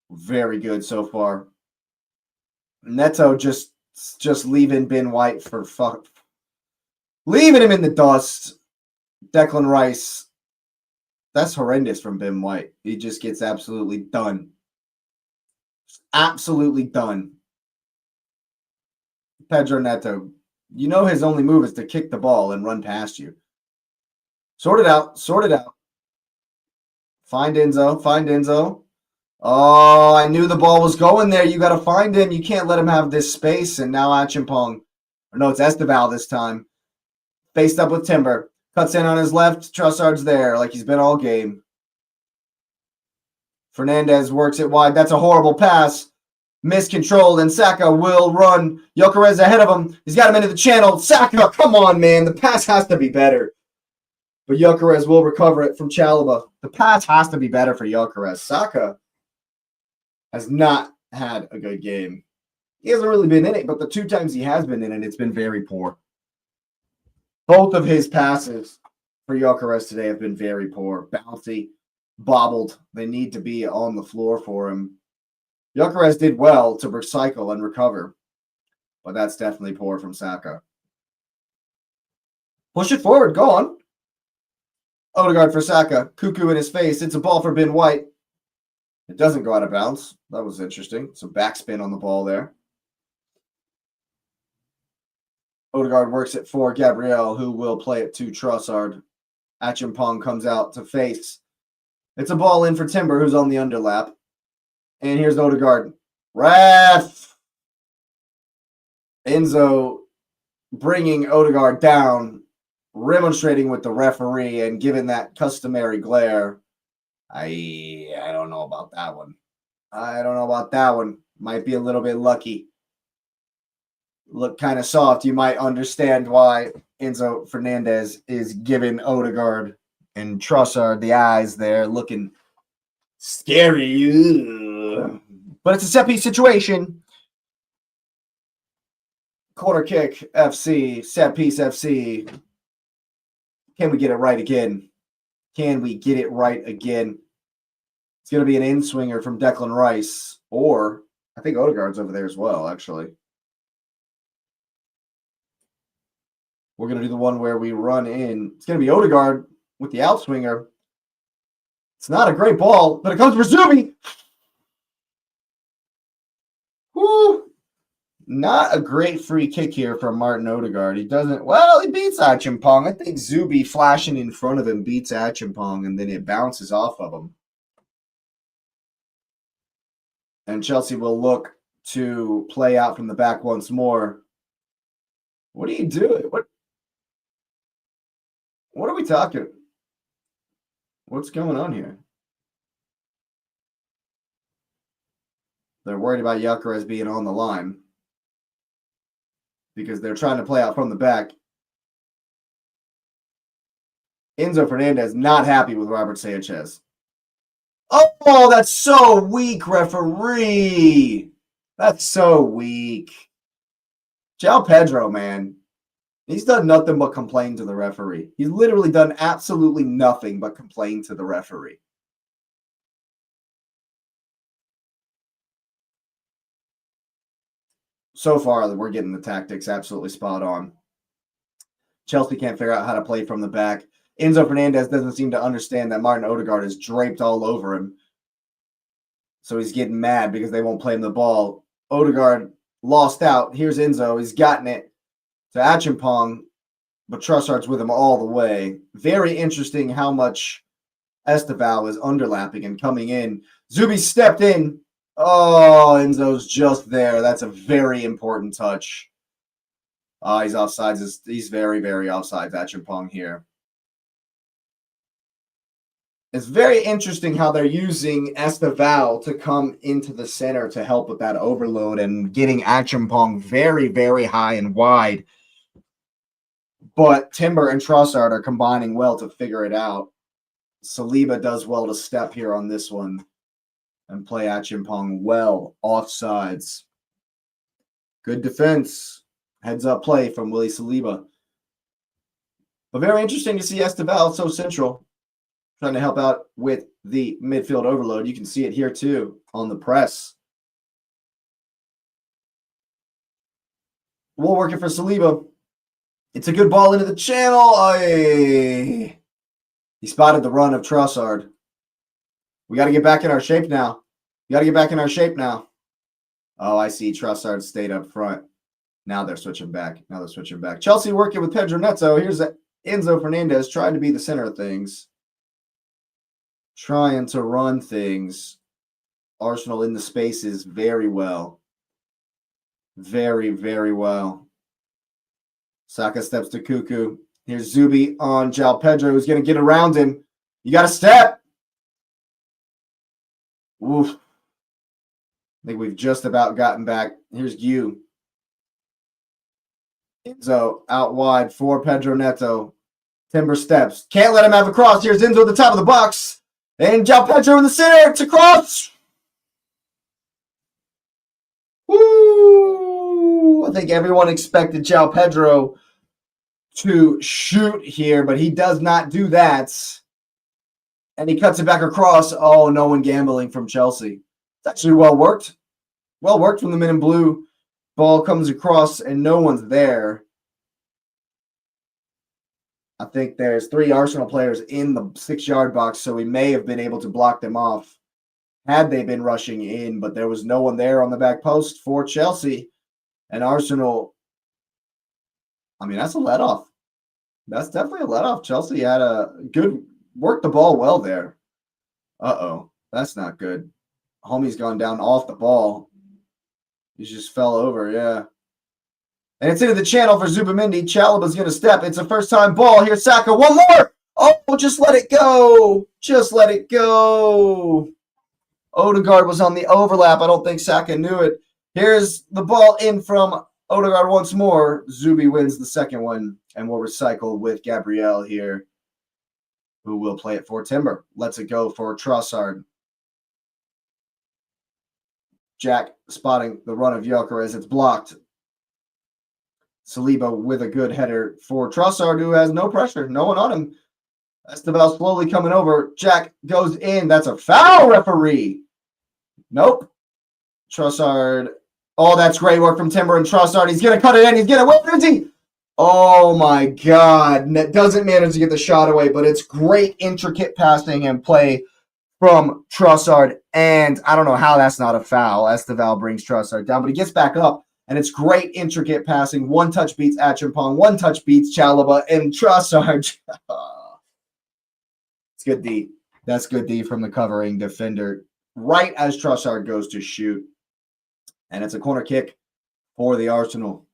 very good so far. Neto just leaving Ben White for leaving him in the dust. Declan Rice, that's horrendous from Ben White. He just gets absolutely done. Absolutely done. Pedro Neto, you know his only move is to kick the ball and run past you. Sort it out. Sort it out. Find Enzo. Find Enzo. Oh, I knew the ball was going there. You got to find him. You can't let him have this space. And now Achimpong, or no, it's Esteval this time. Faced up with Timber. Cuts in on his left. Trossard's there like he's been all game. Fernandez works it wide. That's a horrible pass. Miscontrolled, and Saka will run. Gyökeres ahead of him. He's got him into the channel. Saka, come on, man. The pass has to be better. But Gyökeres will recover it from Chalobah. The pass has to be better for Gyökeres. Saka has not had a good game. He hasn't really been in it, but the 2 times he has been in it, it's been very poor. Both of his passes for Gyökeres today have been very poor. Bouncy, bobbled. They need to be on the floor for him. Gyökeres did well to recycle and recover, but that's definitely poor from Saka. Push it forward. Go on. Odegaard for Saka. Cuckoo in his face. It's a ball for Ben White. It doesn't go out of bounds. That was interesting. Some backspin on the ball there. Odegaard works it for Gabriel, who will play it to Trossard. Achimpong comes out to face. It's a ball in for Timber, who's on the underlap. And here's Odegaard. Ref! Enzo bringing Odegaard down, remonstrating with the referee and giving that customary glare. I don't know about that one. I don't know about that one. Might be a little bit lucky. Look kind of soft. You might understand why Enzo Fernandez is giving Odegaard and Trossard the eyes there, looking scary. But it's a set-piece situation. Corner kick, FC, set-piece FC. Can we get it right again? Can we get it right again? It's going to be an in-swinger from Declan Rice. Or, I think Odegaard's over there as well, actually. We're going to do the one where we run in. It's going to be Odegaard with the outswinger. It's not a great ball, but it comes for Zubi. Woo! Not a great free kick here from Martin Odegaard. He doesn't, well, he beats Achimpong. I think Zubi flashing in front of him beats Achimpong, and then it bounces off of him. And Chelsea will look to play out from the back once more. What are you doing? What are we talking? What's going on here? They're worried about Gyökeres being on the line because they're trying to play out from the back. Enzo Fernandez not happy with Robert Sanchez. Oh, that's so weak, referee. That's so weak. João Pedro, man. He's done nothing but complain to the referee. He's literally done absolutely nothing but complain to the referee. So far, we're getting the tactics absolutely spot on. Chelsea can't figure out how to play from the back. Enzo Fernandez doesn't seem to understand that Martin Odegaard is draped all over him. So he's getting mad because they won't play him the ball. Odegaard lost out. Here's Enzo. He's gotten it to Achimpong, but Trossard's with him all the way. Very interesting how much Esteval is underlapping and coming in. Zubi stepped in. Oh, Enzo's just there. That's a very important touch. He's offsides. He's very, very offsides, Achimpong here. It's very interesting how they're using Esteval to come into the center to help with that overload and getting Achimpong very, very high and wide. But Timber and Trossard are combining well to figure it out. Saliba does well to step here on this one and play Achimpong well, offsides. Good defense. Heads up play from Willie Saliba. But very interesting to see Esteval so central, trying to help out with the midfield overload. You can see it here too on the press. We'll work it for Saliba. It's a good ball into the channel. He spotted the run of Trossard. We got to get back in our shape now. Oh, I see. Trossard stayed up front. Now they're switching back. Chelsea working with Pedro Neto. Here's Enzo Fernandez trying to be the center of things. Trying to run things. Arsenal in the spaces very well. Very, very well. Saka steps to Cuckoo. Here's Zubi on João Pedro, who's going to get around him. You got to step. Oof. I think we've just about gotten back. Here's Gu. Enzo out wide for Pedro Neto. Timber steps. Can't let him have a cross. Here's Enzo at the top of the box. And João Pedro in the center to cross. Woo! I think everyone expected João Pedro to shoot here, but he does not do that. And he cuts it back across. Oh, no one gambling from Chelsea. It's actually well worked. Well worked from the men in blue. Ball comes across and no one's there. I think there's 3 Arsenal players in the 6-yard box, so we may have been able to block them off had they been rushing in, but there was no one there on the back post for Chelsea. And Arsenal, I mean, that's a let-off. That's definitely a let-off. Chelsea had a good, worked the ball well there. Uh-oh, that's not good. Homie's gone down off the ball. He just fell over, yeah. And it's into the channel for Zubimendi. Chalobah's going to step. It's a first-time ball. Here's Saka. One more. Oh, just let it go. Just let it go. Odegaard was on the overlap. I don't think Saka knew it. Here's the ball in from Odegaard once more. Zubi wins the second one and will recycle with Gabriel here, who will play it for Timber. Lets it go for Trossard. Jack spotting the run of Gyökeres. It's blocked. Saliba with a good header for Trossard, who has no pressure. No one on him. Esteval slowly coming over. Jack goes in. That's a foul, referee. Nope. Trossard. Oh, that's great work from Timber and Trossard. He's going to cut it in. He's going to win. Is he? Oh, my God. Doesn't manage to get the shot away, but it's great intricate passing and play from Trossard. And I don't know how that's not a foul. Esteval brings Trossard down, but he gets back up. And it's great, intricate passing. One touch beats Acheampong. One touch beats Chalobah. And Trossard. It's good D. That's good D from the covering defender. Right as Trossard goes to shoot. And it's a corner kick for the Arsenal.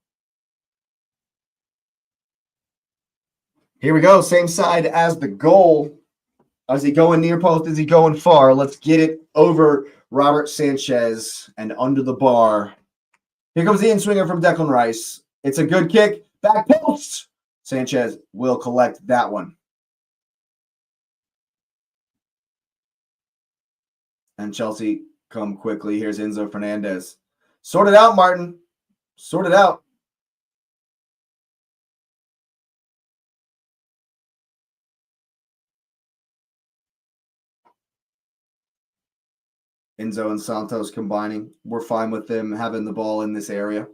Here we go. Same side as the goal. Is he going near post? Is he going far? Let's get it over Robert Sanchez and under the bar. Here comes the in-swinger from Declan Rice. It's a good kick. Back post. Sanchez will collect that one. And Chelsea come quickly. Here's Enzo Fernandez. Sort it out, Martin. Sort it out. Enzo and Santos combining. We're fine with them having the ball in this area.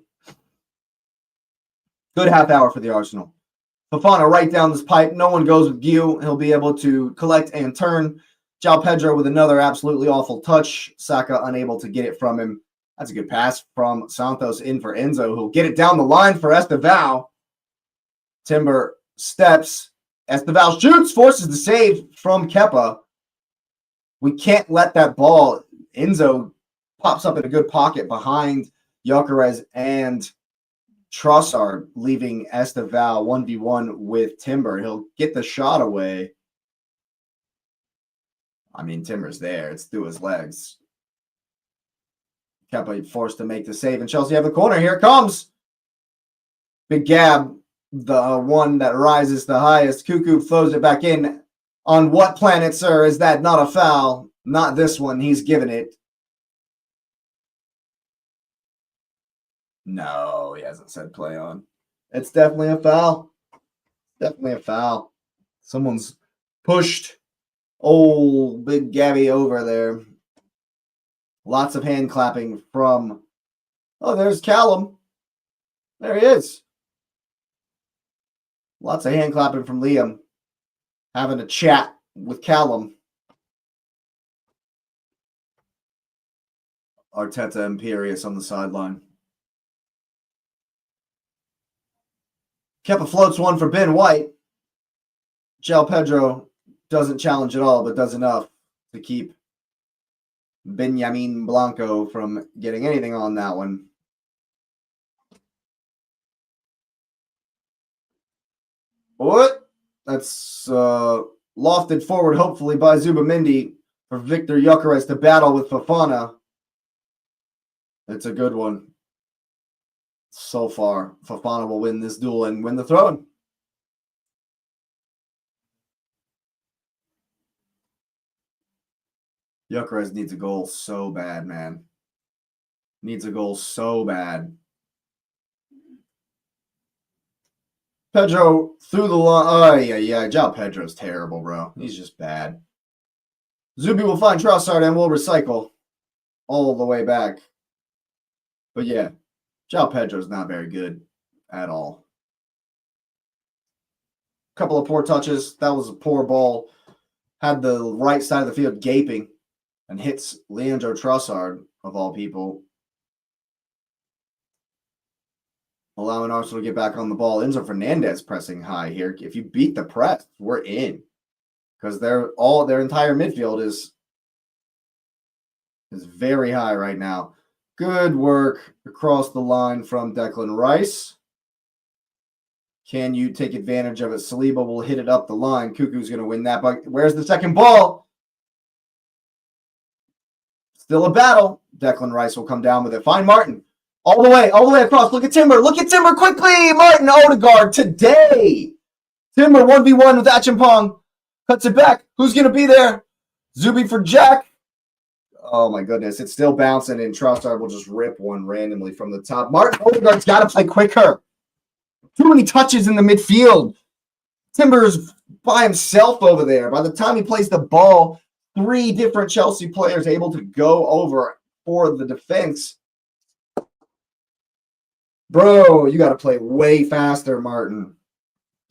Good half hour for the Arsenal. Fofana right down this pipe. No one goes with Gio. He'll be able to collect and turn. João Pedro with another absolutely awful touch. Saka unable to get it from him. That's a good pass from Santos in for Enzo, who'll get it down the line for Esteval. Timber steps. Esteval shoots, forces the save from Kepa. We can't let that ball. Enzo pops up in a good pocket behind Gyökeres and Trossard, leaving Esteval 1v1 with Timber. He'll get the shot away. I mean, Timber's there. It's through his legs. Kepa forced to make the save, and Chelsea have the corner. Here it comes. Big Gab, the one that rises the highest. Cuckoo throws it back in. On what planet, sir, is that not a foul? Not this one. He's given it. No, he hasn't said play on. It's definitely a foul. Definitely a foul. Someone's pushed old Big Gabby over there. Lots of hand clapping from... Oh, there's Callum. There he is. Lots of hand clapping from Liam. Having a chat with Callum. Arteta imperious on the sideline. Kepa floats one for Ben White. João Pedro doesn't challenge at all, but does enough to keep Benjamin Blanco from getting anything on that one. What? That's lofted forward, hopefully, by Zubimendi for Victor Gyökeres to battle with Fofana. It's a good one. So far, Fofana will win this duel and win the throw-in. Gyökeres needs a goal so bad, man. Needs a goal so bad. Pedro through the line. Oh, yeah. João Pedro's terrible, bro. He's just bad. Zuby will find Trossard and will recycle all the way back. But yeah, João Pedro's not very good at all. Couple of poor touches. That was a poor ball. Had the right side of the field gaping and hits Leandro Trossard, of all people. Allowing Arsenal to get back on the ball. Enzo Fernandez pressing high here. If you beat the press, we're in. Because their entire midfield is very high right now. Good work across the line from Declan Rice. Can you take advantage of it? Saliba will hit it up the line. Cuckoo's going to win that. But where's the second ball? Still a battle. Declan Rice will come down with it. Find Martin. All the way across. Look at Timber. Quickly. Martin Odegaard today. Timber 1v1 with Achimpong. Cuts it back. Who's going to be there? Zuby for Jack. Oh, my goodness. It's still bouncing, and Trossard will just rip one randomly from the top. Martin Odegaard's got to play quicker. Too many touches in the midfield. Timber's by himself over there. By the time he plays the ball, 3 different Chelsea players able to go over for the defense. Bro, you got to play way faster, Martin.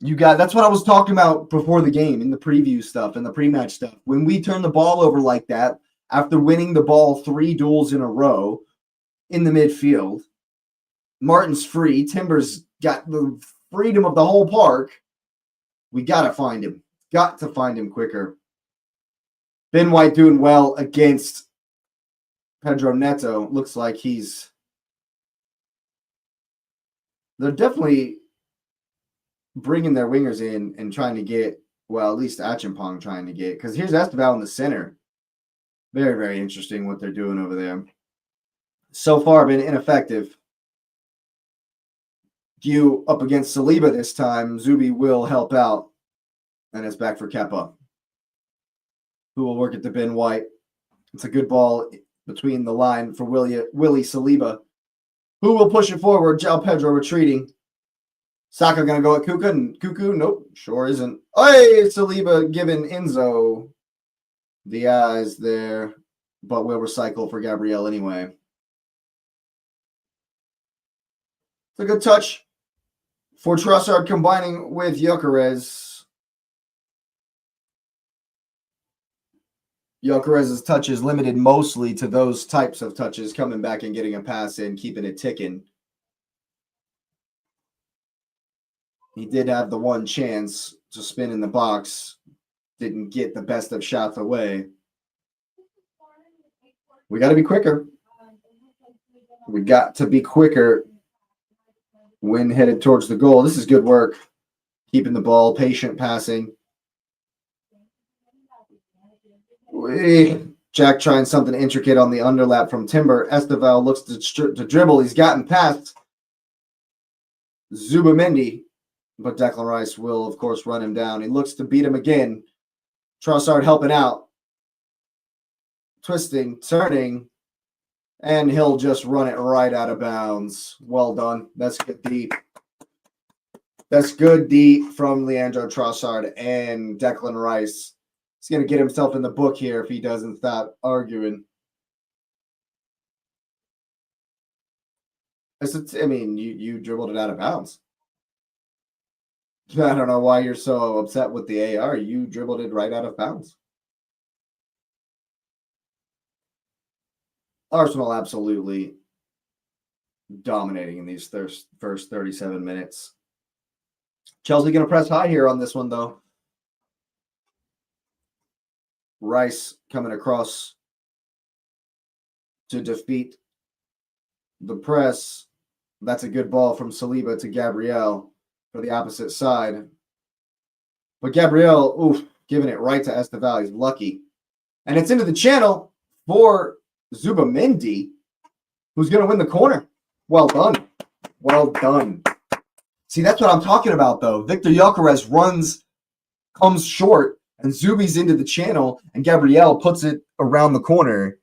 That's what I was talking about before the game in the preview stuff and the pre-match stuff. When we turn the ball over like that, after winning the ball 3 duels in a row in the midfield, Martin's free. Timber's got the freedom of the whole park. We got to find him. Got to find him quicker. Ben White doing well against Pedro Neto. Looks like they're definitely bringing their wingers in and trying to get, well, at least Achimpong trying to get, because here's Esteval in the center. Very, very interesting what they're doing over there. So far been ineffective. Gu up against Saliba this time. Zuby will help out. And it's back for Kepa, who will work at the Ben White. It's a good ball between the line for Willie Saliba, who will push it forward. João Pedro retreating. Saka going to go at Kuka. And Cuckoo, nope, sure isn't. Hey, Saliba giving Enzo the eyes there, but we'll recycle for Gabriel anyway. It's a good touch for Trossard combining with Gyökeres. Gyökeres' touch is limited mostly to those types of touches, coming back and getting a pass in, keeping it ticking. He did have the one chance to spin in the box. Didn't get the best of shots away. We got to be quicker. We got to be quicker when headed towards the goal. This is good work. Keeping the ball, patient passing. Jack trying something intricate on the underlap from Timber. Esteval looks to dribble. He's gotten past Zubamendi, but Declan Rice will, of course, run him down. He looks to beat him again. Trossard helping out. Twisting, turning, and he'll just run it right out of bounds. Well done. That's good deep. That's good deep from Leandro Trossard and Declan Rice. He's going to get himself in the book here if he doesn't stop arguing. You dribbled it out of bounds. I don't know why you're so upset with the AR. You dribbled it right out of bounds. Arsenal absolutely dominating in these first 37 minutes. Chelsea going to press high here on this one, though. Rice coming across to defeat the press. That's a good ball from Saliba to Gabriel for the opposite side. But Gabriel, giving it right to Esteval. He's lucky. And it's into the channel for Zubamendi, who's going to win the corner. Well done. Well done. See, that's what I'm talking about, though. Victor Gyökeres comes short, And Zuby's into the channel, and Gabrielle puts it around the corner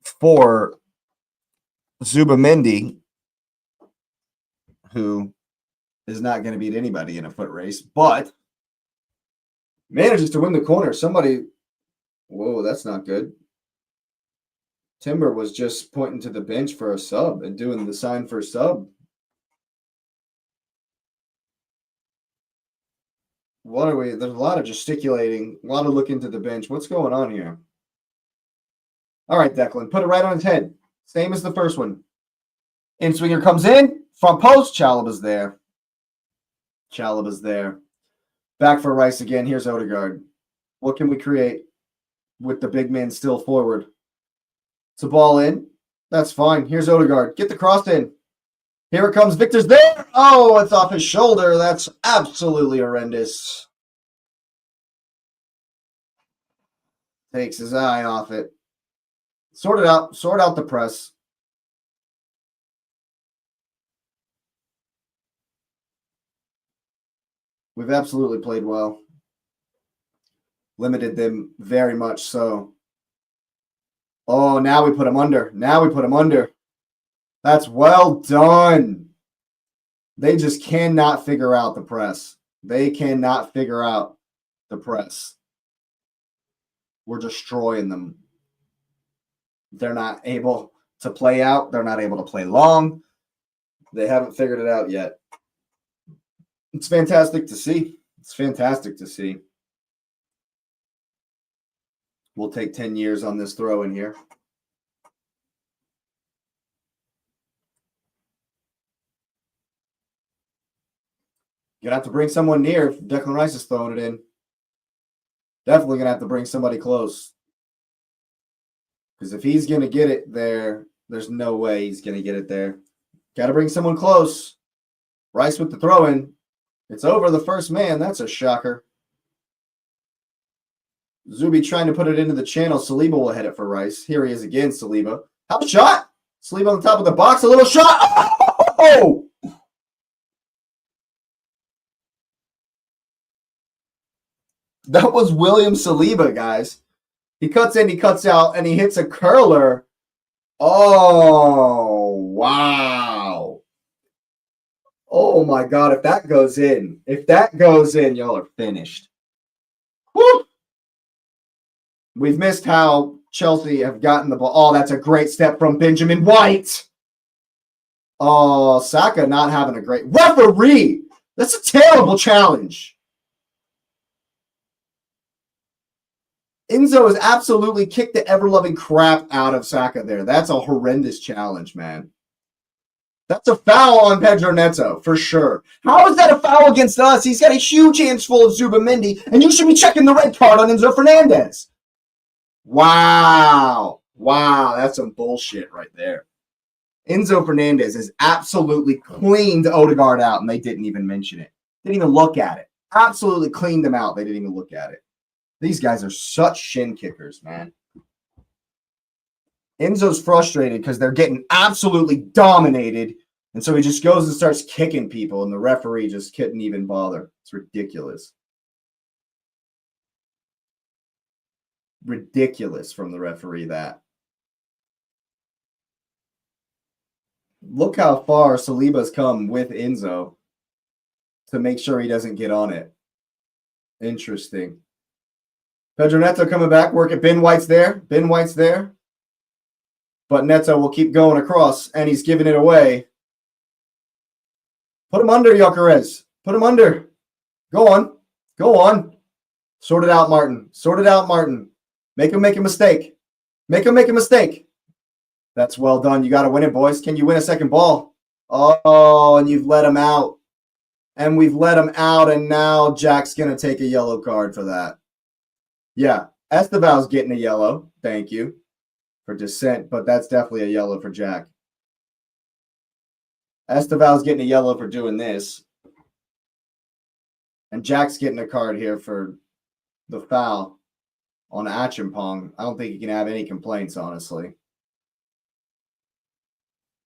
for Zubamendi, who is not going to beat anybody in a foot race, but manages to win the corner. Somebody, whoa, that's not good. Timber was just pointing to the bench for a sub and doing the sign for a sub. What are we? There's a lot of gesticulating, a lot of looking to the bench. What's going on here? All right, Declan, put it right on his head. Same as the first one. In-swinger comes in, front post, Chalaba's there. Chalaba's there. Back for Rice again. Here's Odegaard. What can we create with the big man still forward? It's a ball in. That's fine. Here's Odegaard. Get the cross in. Here it comes. Victor's there. Oh, it's off his shoulder. That's absolutely horrendous. Takes his eye off it. Sort it out. Sort out the press. We've absolutely played well. Limited them very much so. Oh, now we put him under. Now we put him under. That's well done. They just cannot figure out the press. They cannot figure out the press. We're destroying them. They're not able to play out. They're not able to play long. They haven't figured it out yet. It's fantastic to see. It's fantastic to see. We'll take 10 years on this throw in here. You're going to have to bring someone near if Declan Rice is throwing it in. Definitely going to have to bring somebody close. Because if he's going to get it there, there's no way he's going to get it there. Got to bring someone close. Rice with the throw in. It's over the first man. That's a shocker. Zuby trying to put it into the channel. Saliba will head it for Rice. Here he is again, Saliba. How shot? Saliba on the top of the box. A little shot. Oh! That was William Saliba, guys. He cuts in, he cuts out, and he hits a curler. Oh, wow. Oh, my God. If that goes in, y'all are finished. Woo! We've missed how Chelsea have gotten the ball. Oh, that's a great step from Benjamin White. Oh, Saka not having a great referee. That's a terrible challenge. Enzo has absolutely kicked the ever-loving crap out of Saka there. That's a horrendous challenge, man. That's a foul on Pedro Neto, for sure. How is that a foul against us? He's got a huge hands full of Zubamendi, and you should be checking the red card on Enzo Fernandez. Wow. Wow, that's some bullshit right there. Enzo Fernandez has absolutely cleaned Odegaard out, and they didn't even mention it. Didn't even look at it. Absolutely cleaned them out. They didn't even look at it. These guys are such shin kickers, man. Enzo's frustrated because they're getting absolutely dominated, and so he just goes and starts kicking people, and the referee just couldn't even bother. It's ridiculous. Ridiculous from the referee, that. Look how far Saliba's come with Enzo to make sure he doesn't get on it. Interesting. Pedro Neto coming back, working. Ben White's there. Ben White's there. But Neto will keep going across, and he's giving it away. Put him under, Gyökeres. Put him under. Go on. Go on. Sort it out, Martin. Sort it out, Martin. Make him make a mistake. Make him make a mistake. That's well done. You got to win it, boys. Can you win a second ball? Oh, and you've let him out. And we've let him out, and now Jack's going to take a yellow card for that. Yeah, Esteval's getting a yellow. Thank you for dissent, but that's definitely a yellow for Jack. Esteval's getting a yellow for doing this. And Jack's getting a card here for the foul on Achimpong. I don't think he can have any complaints, honestly.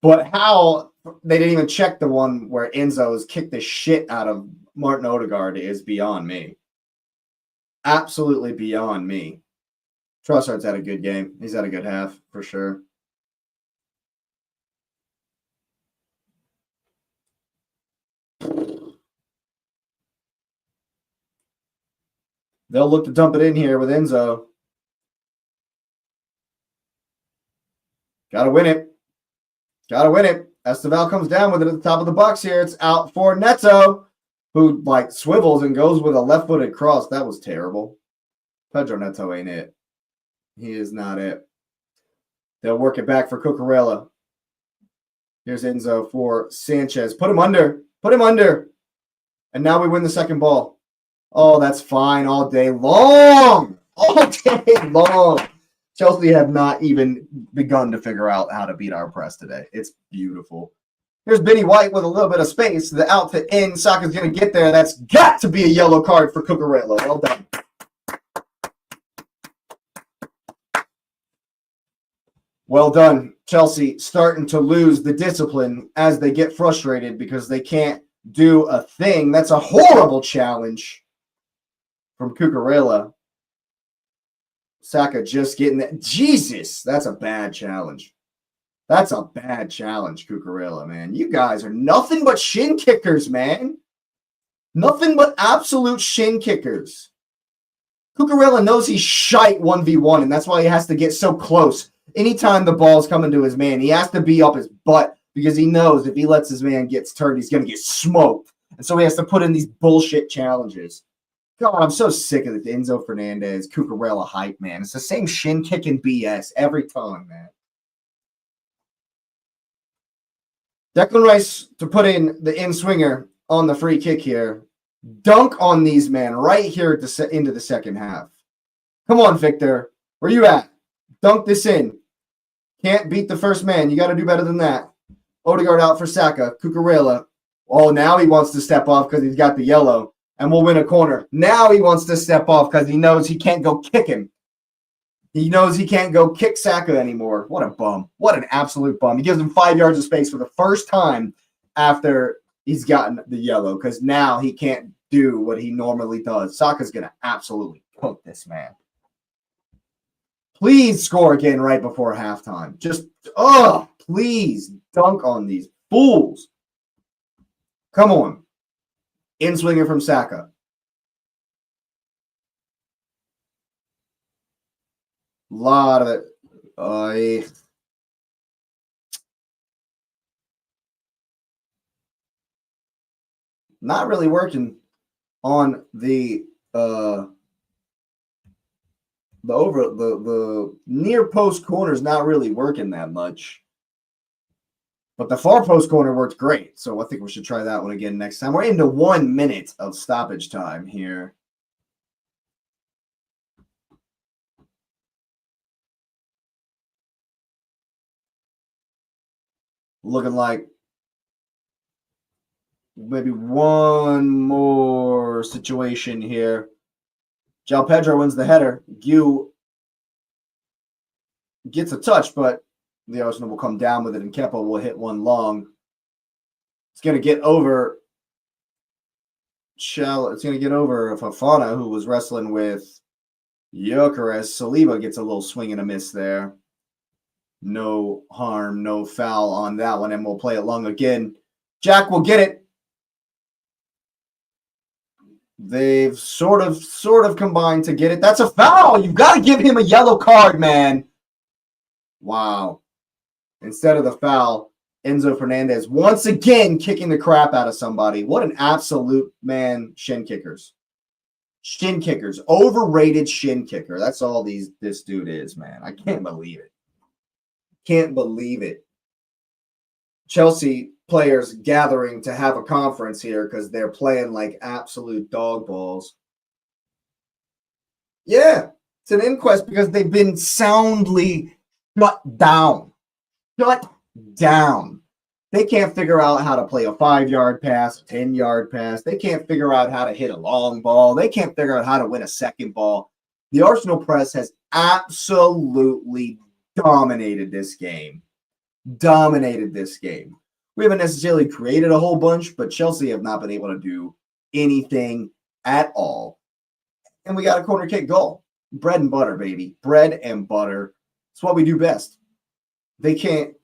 But how they didn't even check the one where Enzo has kicked the shit out of Martin Odegaard is beyond me. absolutely beyond me. Trossard's had a good game. He's had a good half for sure. They'll look to dump it in here with Enzo. Gotta win it. Gotta win it. Esteval comes down with it at the top of the box here. It's out for Neto, who like swivels and goes with a left-footed cross. That was terrible. Pedro Neto ain't it. He is not it. They'll work it back for Cucurella. Here's Enzo for Sanchez. Put him under. Put him under. And now we win the second ball. Oh, that's fine all day long. All day long. Chelsea have not even begun to figure out how to beat our press today. It's beautiful. Here's Benny White with a little bit of space. The out to in. Saka's going to get there. That's got to be a yellow card for Cucurella. Well done. Well done. Chelsea starting to lose the discipline as they get frustrated because they can't do a thing. That's a horrible challenge from Cucurella. Saka just getting that. Jesus, that's a bad challenge. That's a bad challenge, Cucurella, man. You guys are nothing but shin kickers, man. Nothing but absolute shin kickers. Cucurella knows he's shite 1v1, and that's why he has to get so close. Anytime the ball's coming to his man, he has to be up his butt because he knows if he lets his man get turned, he's going to get smoked. And so he has to put in these bullshit challenges. God, I'm so sick of the Enzo Fernandez, Cucurella hype, man. It's the same shin kicking BS every time, man. Declan Rice to put in the in-swinger on the free kick here. Dunk on these men right here into the second half. Come on, Victor. Where you at? Dunk this in. Can't beat the first man. You got to do better than that. Odegaard out for Saka. Cucurella. Oh, now he wants to step off because he's got the yellow. And we'll win a corner. Now he wants to step off because he knows he can't go kick him. He knows he can't go kick Saka anymore. What a bum. What an absolute bum. He gives him 5 yards of space for the first time after he's gotten the yellow because now he can't do what he normally does. Saka's going to absolutely cook this man. Please score again right before halftime. Just, please dunk on these fools. Come on. In-swinger from Saka. Lot of it. Not really working on the near post corner is not really working that much. But the far post corner worked great. So I think we should try that one again next time. We're into 1 minute of stoppage time here. Looking like maybe one more situation here. João Pedro wins the header. Gu gets a touch, but the Arsenal will come down with it, and Kepa will hit one long. It's going to get over It's going to get over Fofana, who was wrestling with Gyökeres. Saliba gets a little swing and a miss there. No harm, no foul on that one, and we'll play it long again. Jack will get it. They've sort of combined to get it. That's a foul. You've got to give him a yellow card, man. Wow. Instead of the foul, Enzo Fernandez once again kicking the crap out of somebody. What an absolute, man, shin kickers. Shin kickers. Overrated shin kicker. That's all this dude is, man. I can't believe it. Can't believe it. Chelsea players gathering to have a conference here because they're playing like absolute dog balls. Yeah, it's an inquest because they've been soundly shut down. Shut down. They can't figure out how to play a 5-yard pass, a 10-yard pass. They can't figure out how to hit a long ball. They can't figure out how to win a second ball. The Arsenal press has absolutely dominated this game. We haven't necessarily created a whole bunch, but Chelsea have not been able to do anything at all. and we got a corner kick goal. Bread and butter, baby. Bread and butter. It's what we do best. They can't.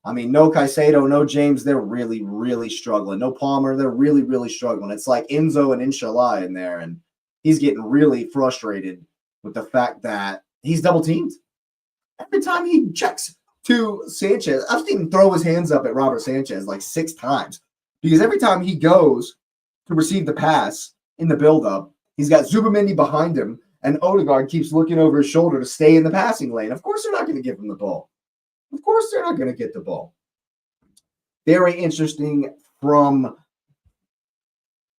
I mean, no Caicedo, no James. They're really, really struggling. No Palmer. They're really, really struggling. It's like Enzo and Inshallah in there, and he's getting really frustrated with the fact that he's double teamed. Every time he checks to Sanchez, I've seen him throw his hands up at Robert Sanchez like 6 times because every time he goes to receive the pass in the buildup, he's got Zubamendi behind him, and Odegaard keeps looking over his shoulder to stay in the passing lane. Of course, they're not going to give him the ball. Of course, they're not going to get the ball. Very interesting from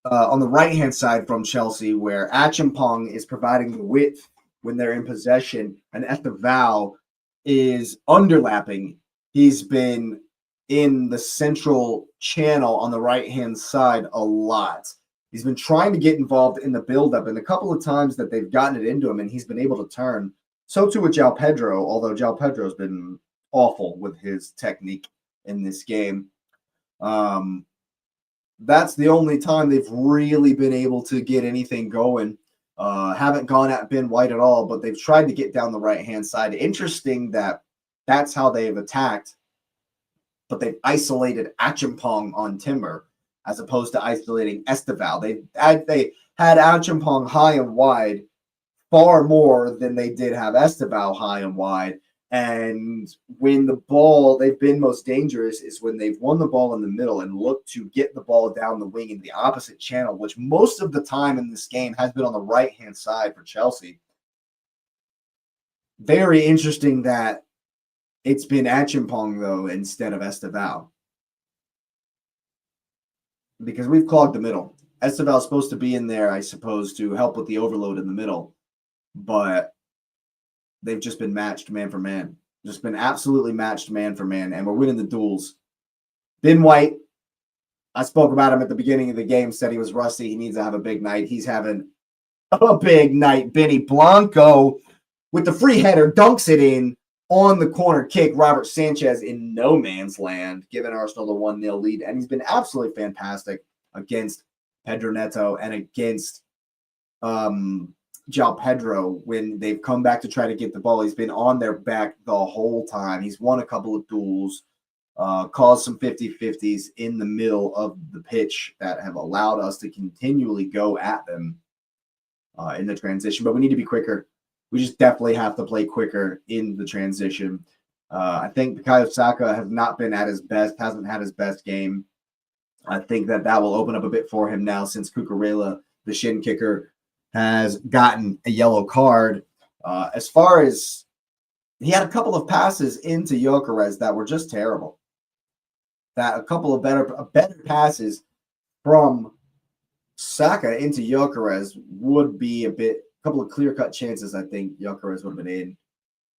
on the right-hand side from Chelsea, where Achimpong is providing the width when they're in possession, and Esteval is underlapping. He's been in the central channel on the right-hand side a lot. He's been trying to get involved in the build-up, and a couple of times that they've gotten it into him, and he's been able to turn. So too with João Pedro, although João Pedro's been awful with his technique in this game. That's the only time they've really been able to get anything going. Haven't gone at Ben White at all, but they've tried to get down the right-hand side. Interesting that that's how they've attacked, but they've isolated Achimpong on Timber as opposed to isolating Esteval. They had Achimpong high and wide far more than they did have Esteval high and wide. And when the ball, they've been most dangerous is when they've won the ball in the middle and looked to get the ball down the wing in the opposite channel, which most of the time in this game has been on the right-hand side for Chelsea. Very interesting that it's been Achimpong, though, instead of Esteval. Because we've clogged the middle. Esteval is supposed to be in there, I suppose, to help with the overload in the middle. But they've just been matched man for man. Just been absolutely matched man for man, and we're winning the duels. Ben White, I spoke about him at the beginning of the game, said he was rusty. He needs to have a big night. He's having a big night. Benny Blanco with the free header dunks it in on the corner kick. Robert Sanchez in no man's land, giving Arsenal the 1-0 lead, and he's been absolutely fantastic against Pedro Neto and against João Pedro when they've come back to try to get the ball. He's been on their back the whole time. He's won a couple of duels, caused some 50-50s in the middle of the pitch that have allowed us to continually go at them in the transition. But we need to be quicker. We just definitely have to play quicker in the transition. I think Bukayo Saka has not been at his best, hasn't had his best game. I think that will open up a bit for him now since Cucurella, the shin kicker, has gotten a yellow card. As far as he had a couple of passes into Gyökeres that were just terrible. That a couple of better passes from Saka into Gyökeres would be a couple of clear-cut chances. I think Gyökeres would have been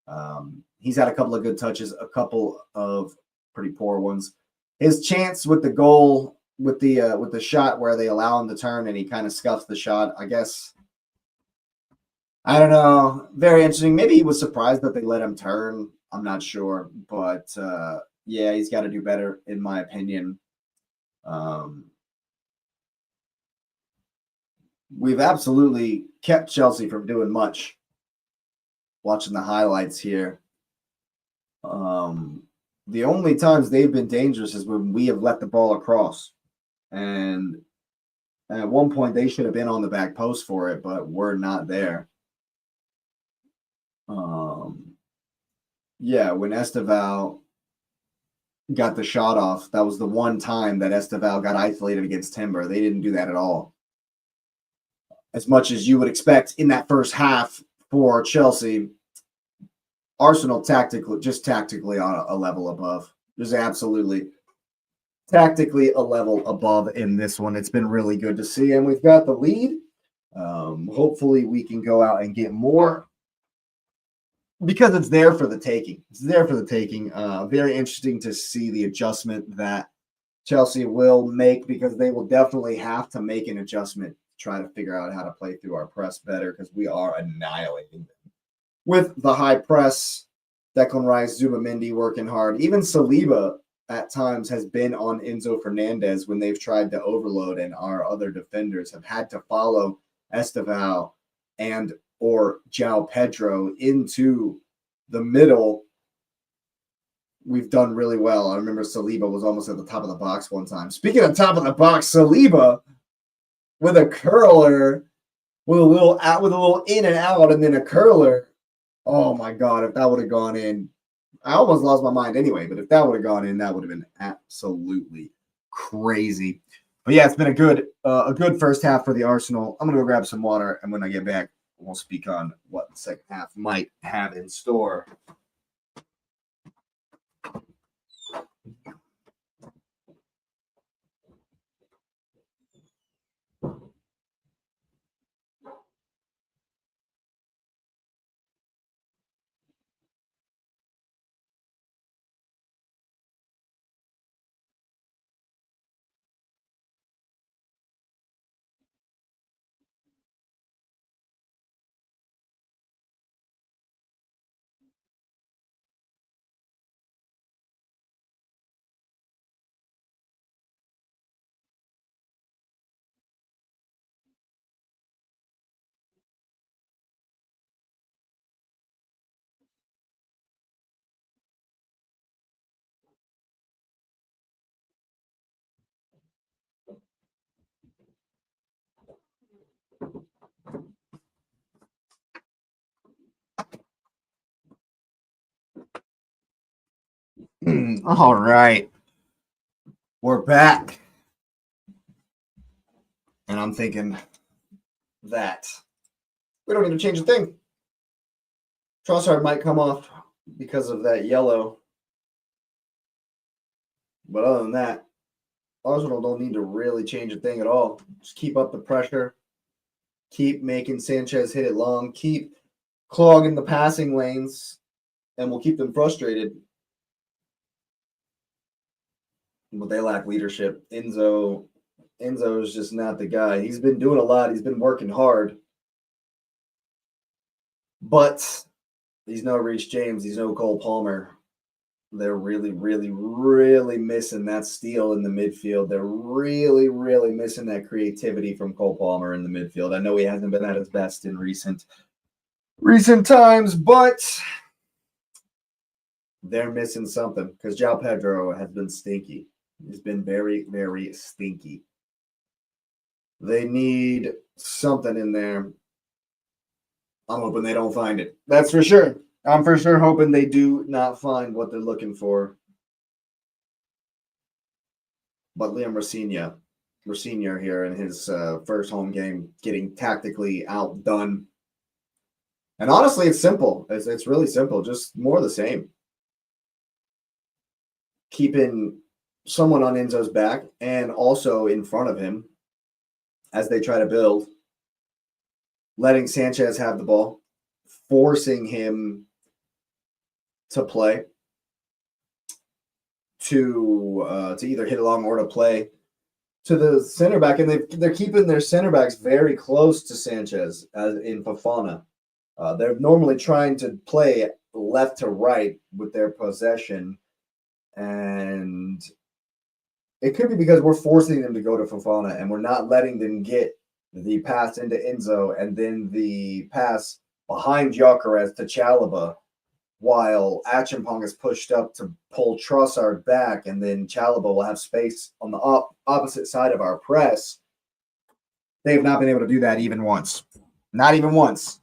in. He's had a couple of good touches, a couple of pretty poor ones. His chance with the goal, with the shot where they allow him to turn and he kind of scuffs the shot, I guess. I don't know. Very interesting. Maybe he was surprised that they let him turn. I'm not sure. But, yeah, he's got to do better, in my opinion. We've absolutely kept Chelsea from doing much. Watching the highlights here. The only times they've been dangerous is when we have let the ball across. And at one point, they should have been on the back post for it, but we're not there. Yeah, when Esteval got the shot off, that was the one time that Esteval got isolated against Timber. They didn't do that at all. As much as you would expect in that first half for Chelsea, Arsenal tactically on a level above. Just absolutely tactically a level above in this one. It's been really good to see, and we've got the lead. Hopefully we can go out and get more because it's there for the taking. It's there for the taking. Very interesting to see the adjustment that Chelsea will make because they will definitely have to make an adjustment to try to figure out how to play through our press better because we are annihilating them. With the high press, Declan Rice, Zubamendi working hard. Even Saliba at times has been on Enzo Fernandez when they've tried to overload, and our other defenders have had to follow Esteval and or João Pedro into the middle, we've done really well. I remember Saliba was almost at the top of the box one time. Speaking of top of the box, Saliba with a curler, with a little in and out, and then a curler. Oh my God! If that would have gone in, I almost lost my mind anyway. But if that would have gone in, that would have been absolutely crazy. But yeah, it's been a good first half for the Arsenal. I'm gonna go grab some water, and when I get back, we'll speak on what the second half might have in store. All right. We're back. And I'm thinking that we don't need to change a thing. Trossard might come off because of that yellow. But other than that, Arsenal don't need to really change a thing at all. Just keep up the pressure. Keep making Sanchez hit it long. Keep clogging the passing lanes. And we'll keep them frustrated. But they lack leadership. Enzo is just not the guy. He's been doing a lot. He's been working hard. But he's no Reece James. He's no Cole Palmer. They're really, really, really missing that steal in the midfield. They're really, really missing that creativity from Cole Palmer in the midfield. I know he hasn't been at his best in recent times, but they're missing something because João Pedro has been stinky. He's been very, very stinky. They need something in there. I'm hoping they don't find it. That's for sure. I'm for sure hoping they do not find what they're looking for. But Liam Rosenior here in his first home game, getting tactically outdone. And honestly, it's simple. It's really simple. Just more of the same. Keeping someone on Enzo's back and also in front of him as they try to build. Letting Sanchez have the ball. Forcing him to play, to either hit along or to play to the center back, and they're keeping their center backs very close to Sanchez, as in Fofana. They're normally trying to play left to right with their possession, and it could be because we're forcing them to go to Fofana, and we're not letting them get the pass into Enzo and then the pass behind Gyökeres to Chalobah, while Achimpong is pushed up to pull Trossard back, and then Chalobah will have space on the opposite side of our press. They have not been able to do that even once. Not even once.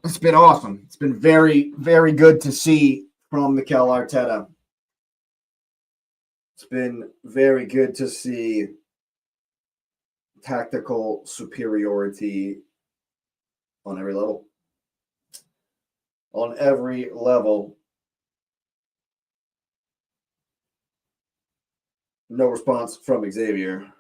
It's been awesome. It's been very, very good to see from Mikel Arteta. It's been very good to see tactical superiority on every level. On every level. No response from Xavier.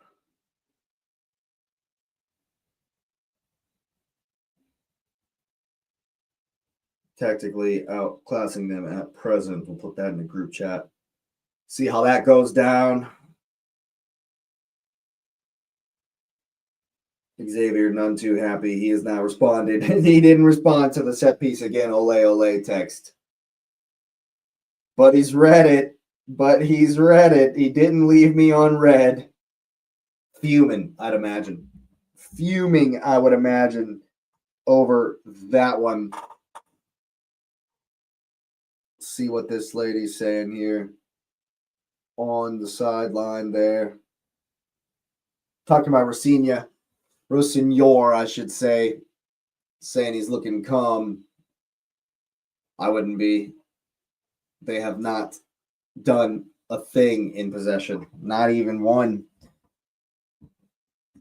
Tactically outclassing them at present. We'll put that in the group chat. See how that goes down. Xavier, none too happy. He has not responded. He didn't respond to the set piece again. Ole, ole text. But he's read it. He didn't leave me on red. Fuming, I'd imagine. fuming, I would imagine, over that one. See what this lady's saying here on the sideline there. Talking about Rossignor, I should say, saying he's looking calm. I wouldn't be. They have not done a thing in possession, not even one.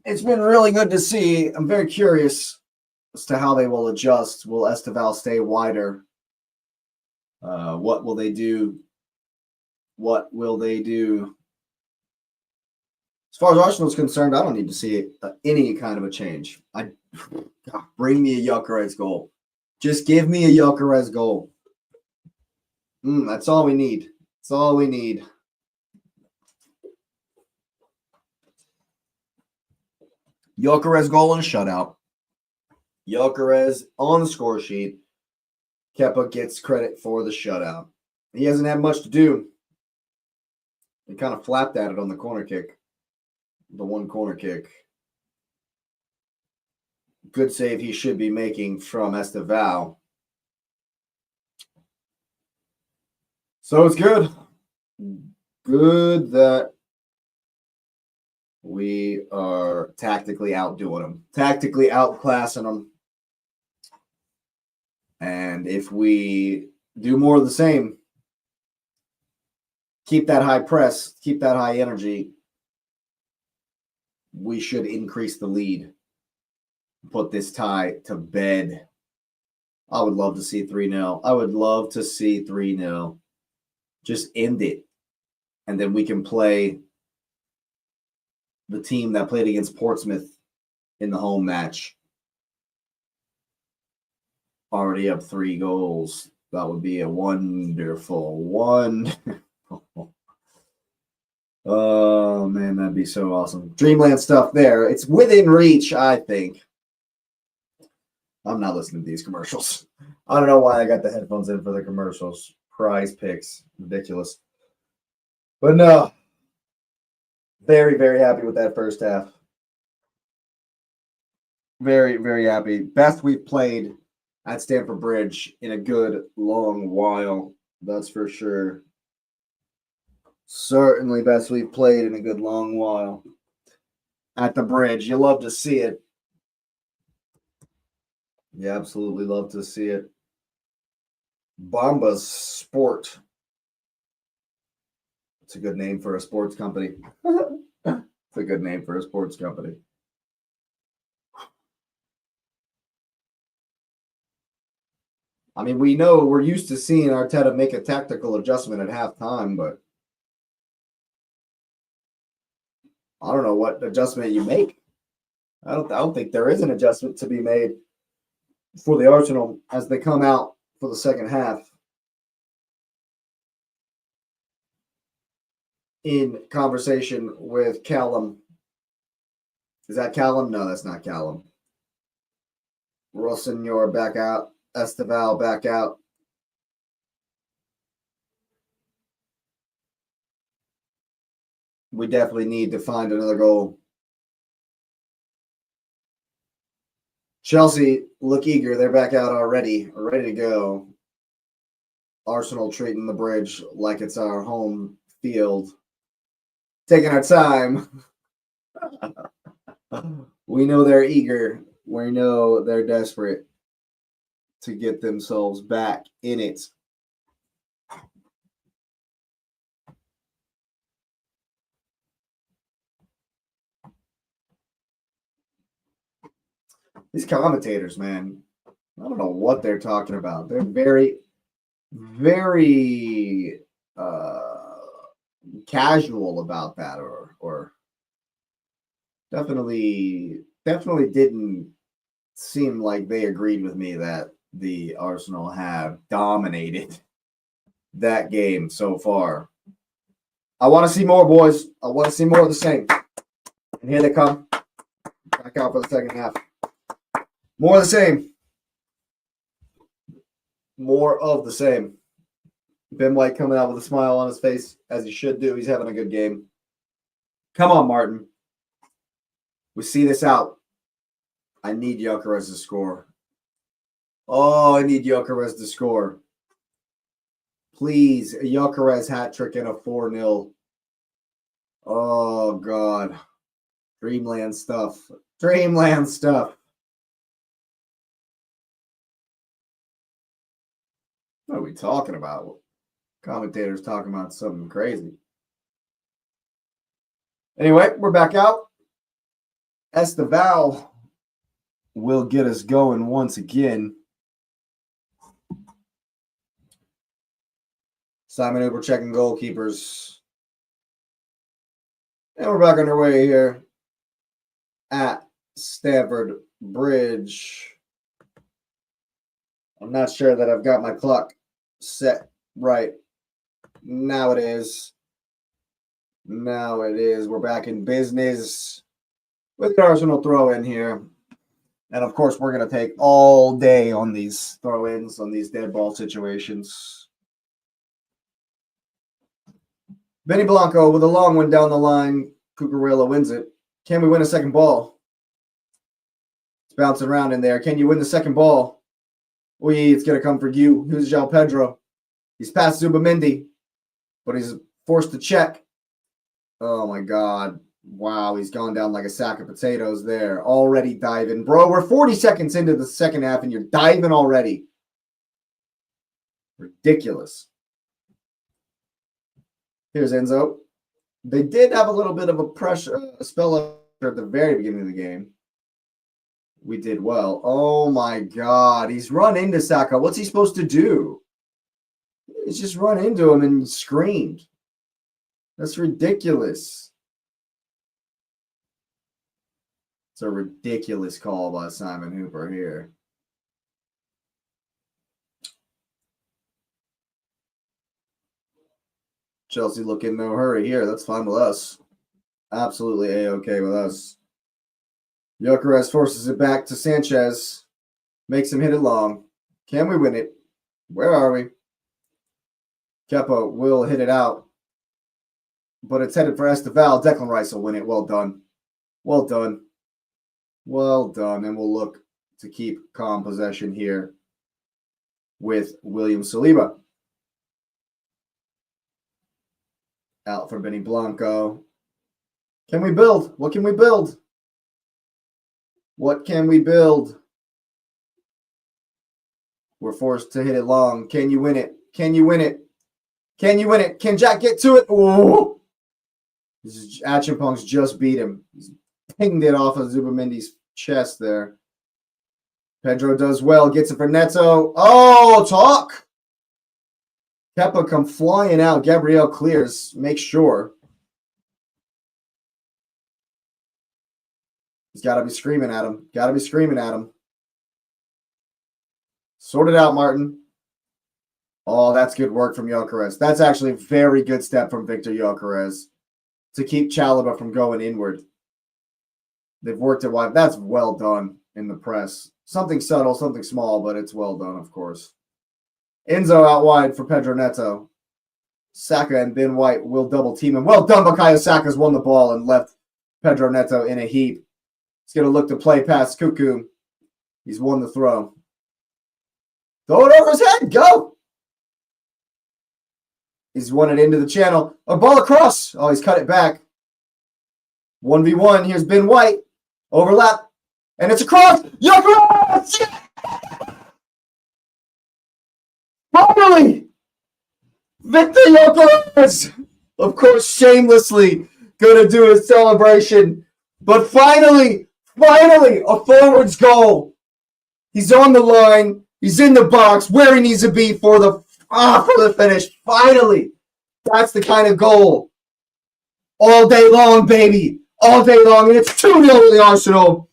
It's been really good to see. I'm very curious as to how they will adjust. Will Esteval stay wider? What will they do? What will they do? As far as Arsenal's concerned, I don't need to see any kind of a change. God, bring me a Gyökeres goal. Just give me a Gyökeres goal. That's all we need. That's all we need. Gyökeres goal and a shutout. Gyökeres on the score sheet. Kepa gets credit for the shutout. He hasn't had much to do. He kind of flapped at it on the corner kick. The one corner kick. Good save he should be making from Esteval. So it's good. Good that we are tactically outdoing them. Tactically outclassing them. And if we do more of the same, keep that high press, keep that high energy, we should increase the lead. Put this tie to bed. I would love to see 3-0. I would love to see 3-0. Just end it. And then we can play the team that played against Portsmouth in the home match. Already up 3 goals. That would be a wonderful one. Oh, man, that'd be so awesome. Dreamland stuff there. It's within reach, I think. I'm not listening to these commercials. I don't know why I got the headphones in for the commercials. Prize picks. Ridiculous. But no. Very, very happy with that first half. Very, very happy. Best we've played at Stamford Bridge in a good long while. That's for sure. Certainly best we've played in a good long while at the Bridge. You love to see it. You absolutely love to see it. Bombas Sport. It's a good name for a sports company. It's a good name for a sports company. I mean, we're used to seeing Arteta make a tactical adjustment at halftime, but I don't know what adjustment you make. I don't think there is an adjustment to be made for the Arsenal as they come out for the second half. In conversation with Callum. Is that Callum? No, that's not Callum. Rossignor back out. Esteval back out. We definitely need to find another goal. Chelsea look eager. They're back out already, ready to go. Arsenal treating the Bridge like it's our home field. Taking our time. We know they're eager. We know they're desperate to get themselves back in it. These commentators, man, I don't know what they're talking about. They're very, very casual about that, or definitely didn't seem like they agreed with me that the Arsenal have dominated that game so far. I want to see more, boys. I want to see more of the same. And here they come. Back out for the second half. More of the same. More of the same. Ben White coming out with a smile on his face, as he should do. He's having a good game. Come on, Martin. We see this out. I need Gyökeres to score. Oh, I need Gyökeres to score. Please, a Gyökeres hat trick and a 4-0. Oh, God. Dreamland stuff. Dreamland stuff. What are we talking about? Commentators talking about something crazy. Anyway, we're back out. Esteval will get us going once again. Simon Hooper checking goalkeepers. And we're back underway here at Stamford Bridge. I'm not sure that I've got my clock set right. Now it is. Now it is. We're back in business with the Arsenal throw in here. And of course, we're going to take all day on these throw ins, on these dead ball situations. Benny Blanco with a long one down the line. Cucurella wins it. Can we win a second ball? It's bouncing around in there. Can you win the second ball? It's going to come for you. Who's João Pedro? He's past Zubimendi, but he's forced to check. Oh, my God. Wow, he's gone down like a sack of potatoes there. Already diving. Bro, we're 40 seconds into the second half, and you're diving already. Ridiculous. Here's Enzo. They did have a little bit of a spell at the very beginning of the game. We did well. Oh, my God. He's run into Saka. What's he supposed to do? He's just run into him and screamed. That's ridiculous. It's a ridiculous call by Simon Hooper here. Chelsea look in no hurry here. That's fine with us. Absolutely A-okay with us. Gyökeres forces it back to Sanchez. Makes him hit it long. Can we win it? Where are we? Kepa will hit it out. But it's headed for Esteval. Declan Rice will win it. Well done. Well done. Well done. And we'll look to keep calm possession here with William Saliba. Out for Benny Blanco. Can we build? What can we build? What can we build? We're forced to hit it long. Can you win it? Can you win it? Can you win it? Can Jack get to it? Oh! Acheampong's just beat him. He's pinged it off of Zubimendi's chest there. Pedro does well. Gets it for Neto. Oh, talk! Kepa come flying out. Gabriel clears. Make sure. He's got to be screaming at him. Got to be screaming at him. Sort it out, Martin. Oh, that's good work from Gyökeres. That's actually a very good step from Victor Gyökeres to keep Chalobah from going inward. They've worked it wide. That's well done in the press. Something subtle, something small, but it's well done, of course. Enzo out wide for Pedro Neto. Saka and Ben White will double team him. Well done, Bukayo Saka's won the ball and left Pedro Neto in a heap. He's going to look to play past Cuckoo. He's won the throw. Throw it over his head. Go. He's won it into the channel. A ball across. Oh, he's cut it back. 1v1. Here's Ben White. Overlap. And it's across. Gyökeres! Finally! Victor Gyökeres! Of course, shamelessly going to do his celebration. But finally, a forward's goal. He's on the line. He's in the box where he needs to be for the finish. Finally. That's the kind of goal. All day long, baby. All day long. And it's 2-0 to the Arsenal.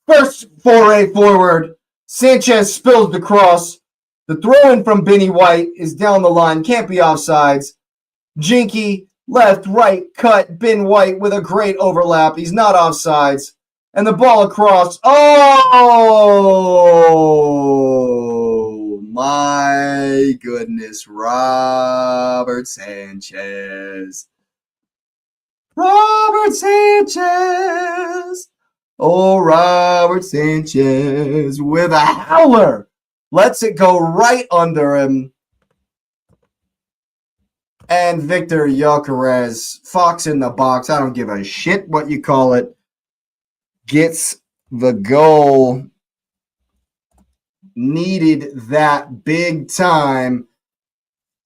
First foray forward. Sanchez spills the cross. The throw-in from Benny White is down the line. Can't be offsides. Jinky, left, right, cut. Ben White with a great overlap. He's not offsides. And the ball across. Oh, my goodness. Robert Sanchez. Robert Sanchez. Oh, Robert Sanchez with a howler. Lets it go right under him. And Victor Gyökeres, Fox in the box, I don't give a shit what you call it, gets the goal. Needed that big time.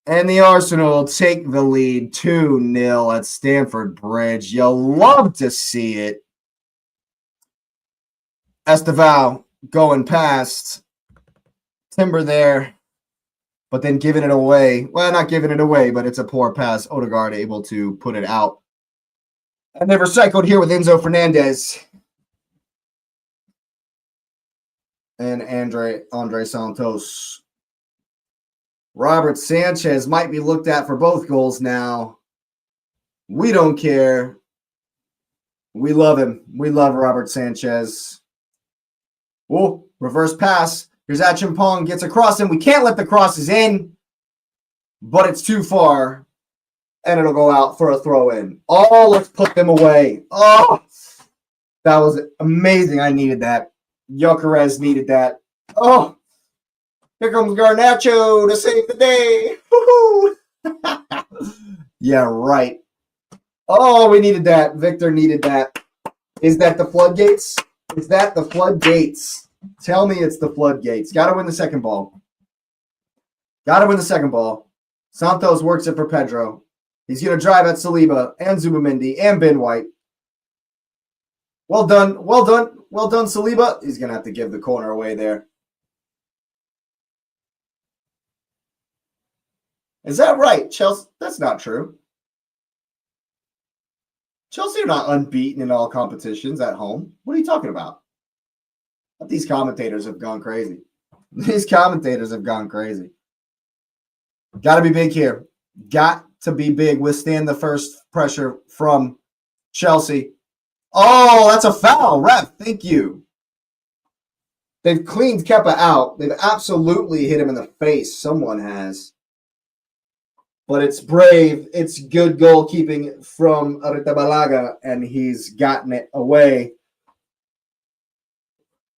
And the Arsenal take the lead 2-0 at Stamford Bridge. You'll love to see it. Estevao going past. Timber there. But then giving it away. Well, not giving it away, but it's a poor pass. Odegaard able to put it out. And they've recycled here with Enzo Fernandez. And Andre Santos. Robert Sanchez might be looked at for both goals now. We don't care. We love him. We love Robert Sanchez. Oh, reverse pass. Here's Achimpong, gets across him. We can't let the crosses in, but it's too far, and it'll go out for a throw-in. Oh, let's put them away. Oh, that was amazing. I needed that. Gyökeres needed that. Oh, here comes Garnacho to save the day. Woo-hoo. Yeah, right. Oh, we needed that. Victor needed that. Is that the floodgates? Is that the floodgates? Tell me it's the floodgates. Got to win the second ball. Got to win the second ball. Santos works it for Pedro. He's going to drive at Saliba and Zubimendi and Ben White. Well done. Well done. Well done, Saliba. He's going to have to give the corner away there. Is that right, Chelsea? That's not true. Chelsea are not unbeaten in all competitions at home. What are you talking about? These commentators have gone crazy. These commentators have gone crazy. Got to be big here. Got to be big. Withstand the first pressure from Chelsea. Oh, that's a foul, ref. Thank you. They've cleaned Kepa out. They've absolutely hit him in the face. Someone has. But it's brave. It's good goalkeeping from Arrizabalaga, and he's gotten it away.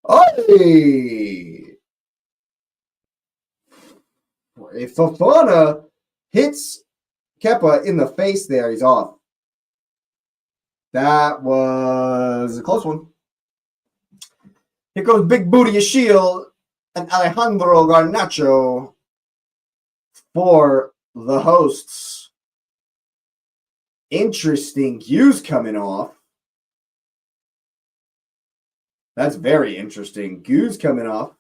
Hey! If Fofana hits Kepa in the face there, he's off. That was a close one. Here goes Big Booty Shield and Alejandro Garnacho for the hosts. Interesting cues coming off. That's very interesting. Goose coming off.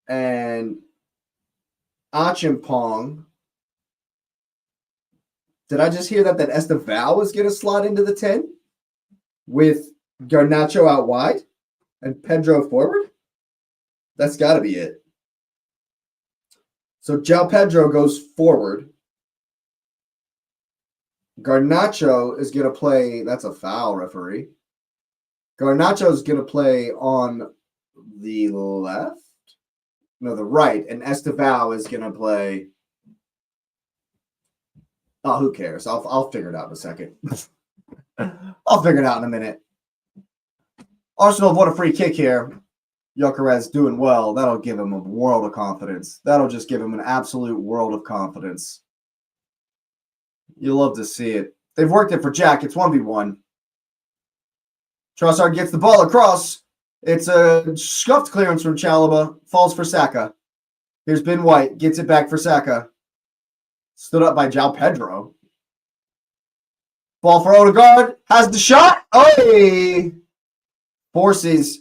And Achimpong. Did I just hear that Estevao is going to slot into the 10? With Garnacho out wide? And Pedro forward? That's got to be it. So João Pedro goes forward. Garnacho is going to play. That's a foul, referee. Garnacho is going to play on the left. No, the right. And Estevao is going to play. Oh, who cares? I'll figure it out in a second. I'll figure it out in a minute. Arsenal have won a free kick here. Gyökeres doing well. That'll give him a world of confidence. That'll just give him an absolute world of confidence. You'll love to see it. They've worked it for Jack. It's 1v1. Trossard gets the ball across. It's a scuffed clearance from Chalobah. Falls for Saka. Here's Ben White. Gets it back for Saka. Stood up by João Pedro. Ball for Odegaard. Has the shot. Oh! Forces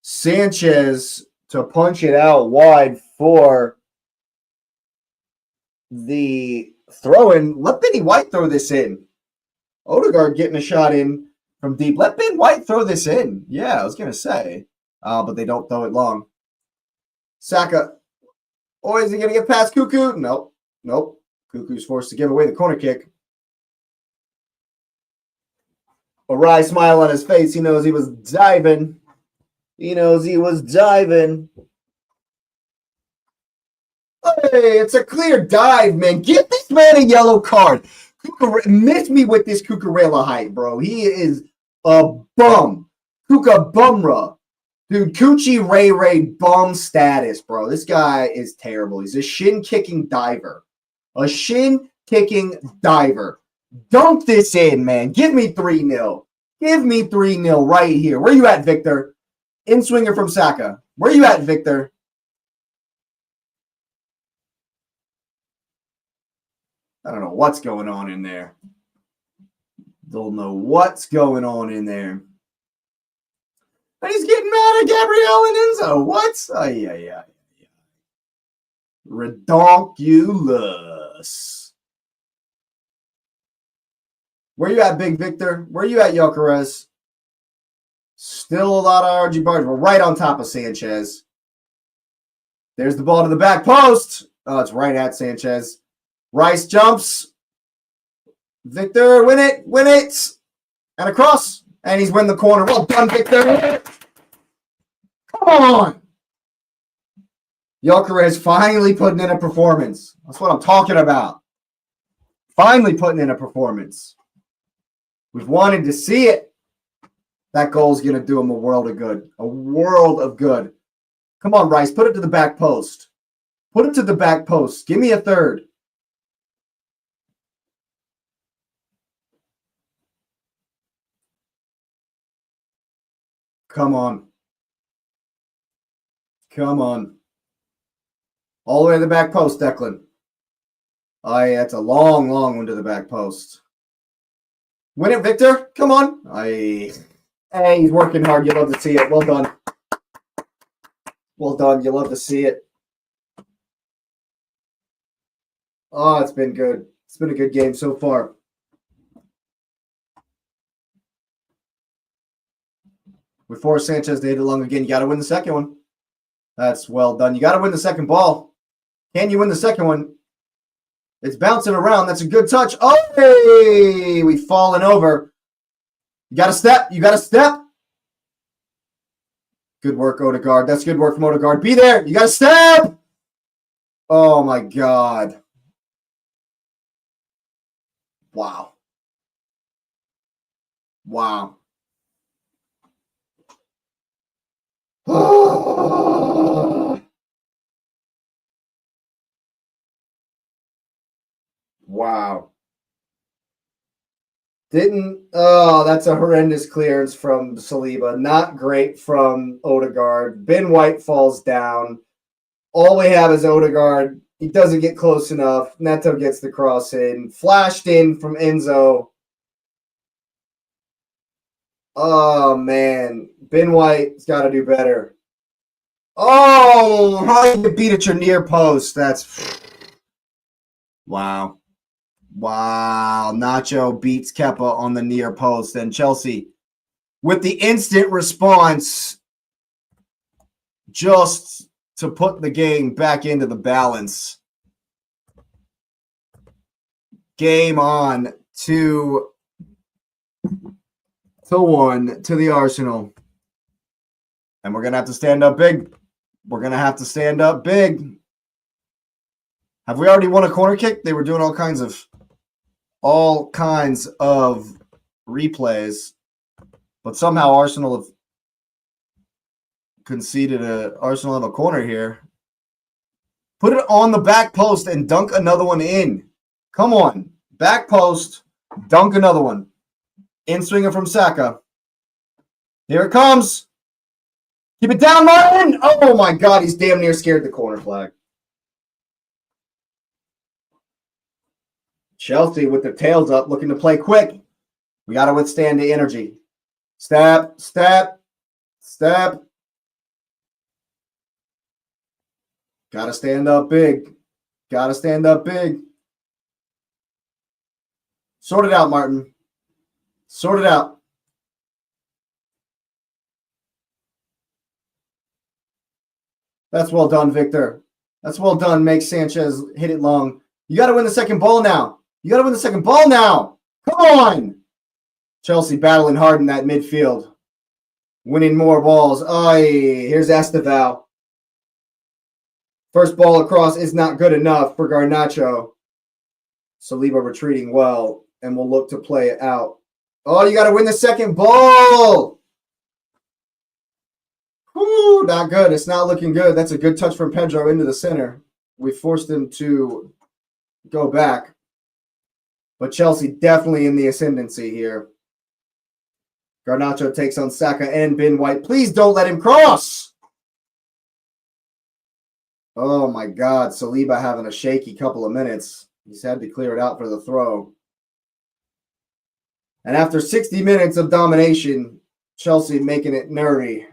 Sanchez to punch it out wide for the throw-in. Let Benny White throw this in. Odegaard getting a shot in from deep. Let Ben White throw this in. Yeah, I was going to say. But they don't throw it long. Saka. Oh, is he going to get past Cuckoo? Nope. Nope. Cuckoo's forced to give away the corner kick. A wry smile on his face. He knows he was diving. He knows he was diving. Hey, it's a clear dive, man. Give this man a yellow card. Miss me with this Cucurella hype, bro. He is a bum. Kuka Bumra. Dude, Coochie Ray Ray bum status, bro. This guy is terrible. He's a shin-kicking diver. A shin-kicking diver. Dunk this in, man. Give me 3-0. Give me 3-0 right here. Where you at, Victor? In-swinger from Saka. Where you at, Victor? I don't know what's going on in there. Don't know what's going on in there. And he's getting mad at Gabriel and Enzo. What? Ay. Redonkulous. Where you at, Big Victor? Where you at, Jokeres? Still a lot of RG Barge. We're right on top of Sanchez. There's the ball to the back post. Oh, it's right at Sanchez. Rice jumps. Victor, win it. And across. And he's win the corner. Well done, Victor. Come on. Jokeres finally putting in a performance. That's what I'm talking about. Finally putting in a performance. We've wanted to see it. That goal's going to do him a world of good. A world of good. Come on, Rice. Put it to the back post. Put it to the back post. Give me a third. Come on. All the way to the back post, Declan. That's a long one to the back post. Win it, Victor. Come on. Hey, he's working hard. You love to see it. Well done. You love to see it. Oh, it's been good. It's been a good game so far. We force Sanchez to hit it long again. You got to win the second one. That's well done. You got to win the second ball. Can you win the second one? It's bouncing around. That's a good touch. Oh, hey! We've fallen over. You got to step. Good work, Odegaard. That's good work from Odegaard. Be there. You got to step. Oh, my God. Wow. Wow. That's a horrendous clearance from Saliba. Not great from Odegaard. Ben White falls down. All we have is Odegaard. He doesn't get close enough. Neto gets the cross in. Flashed in from Enzo. Oh, man. Ben White's got to do better. Oh, how you beat at your near post. That's... Wow. Nacho beats Kepa on the near post. And Chelsea, with the instant response, just to put the game back into the balance. Game on 2-1 to the Arsenal. And we're going to have to stand up big. Have we already won a corner kick? They were doing all kinds of replays, but somehow Arsenal have conceded Arsenal have a corner here. Put it on the back post and dunk another one in. Come on. Back post, dunk another one. In-swinger from Saka. Here it comes. Keep it down, Martin. Oh, my God. He's damn near scared the corner flag. Chelsea with their tails up, looking to play quick. We got to withstand the energy. Step. Got to stand up big. Sort it out, Martin. Sort it out. That's well done, Victor. That's well done. Make Sanchez hit it long. You got to win the second ball now. Come on. Chelsea battling hard in that midfield. Winning more balls. Here's Esteval. First ball across is not good enough for Garnacho. Saliba retreating well, and will look to play it out. Oh, you got to win the second ball. Whew, not good. It's not looking good. That's a good touch from Pedro into the center. We forced him to go back. But Chelsea definitely in the ascendancy here. Garnacho takes on Saka and Ben White. Please don't let him cross. Oh my God. Saliba having a shaky couple of minutes. He's had to clear it out for the throw. And after 60 minutes of domination, Chelsea making it nervy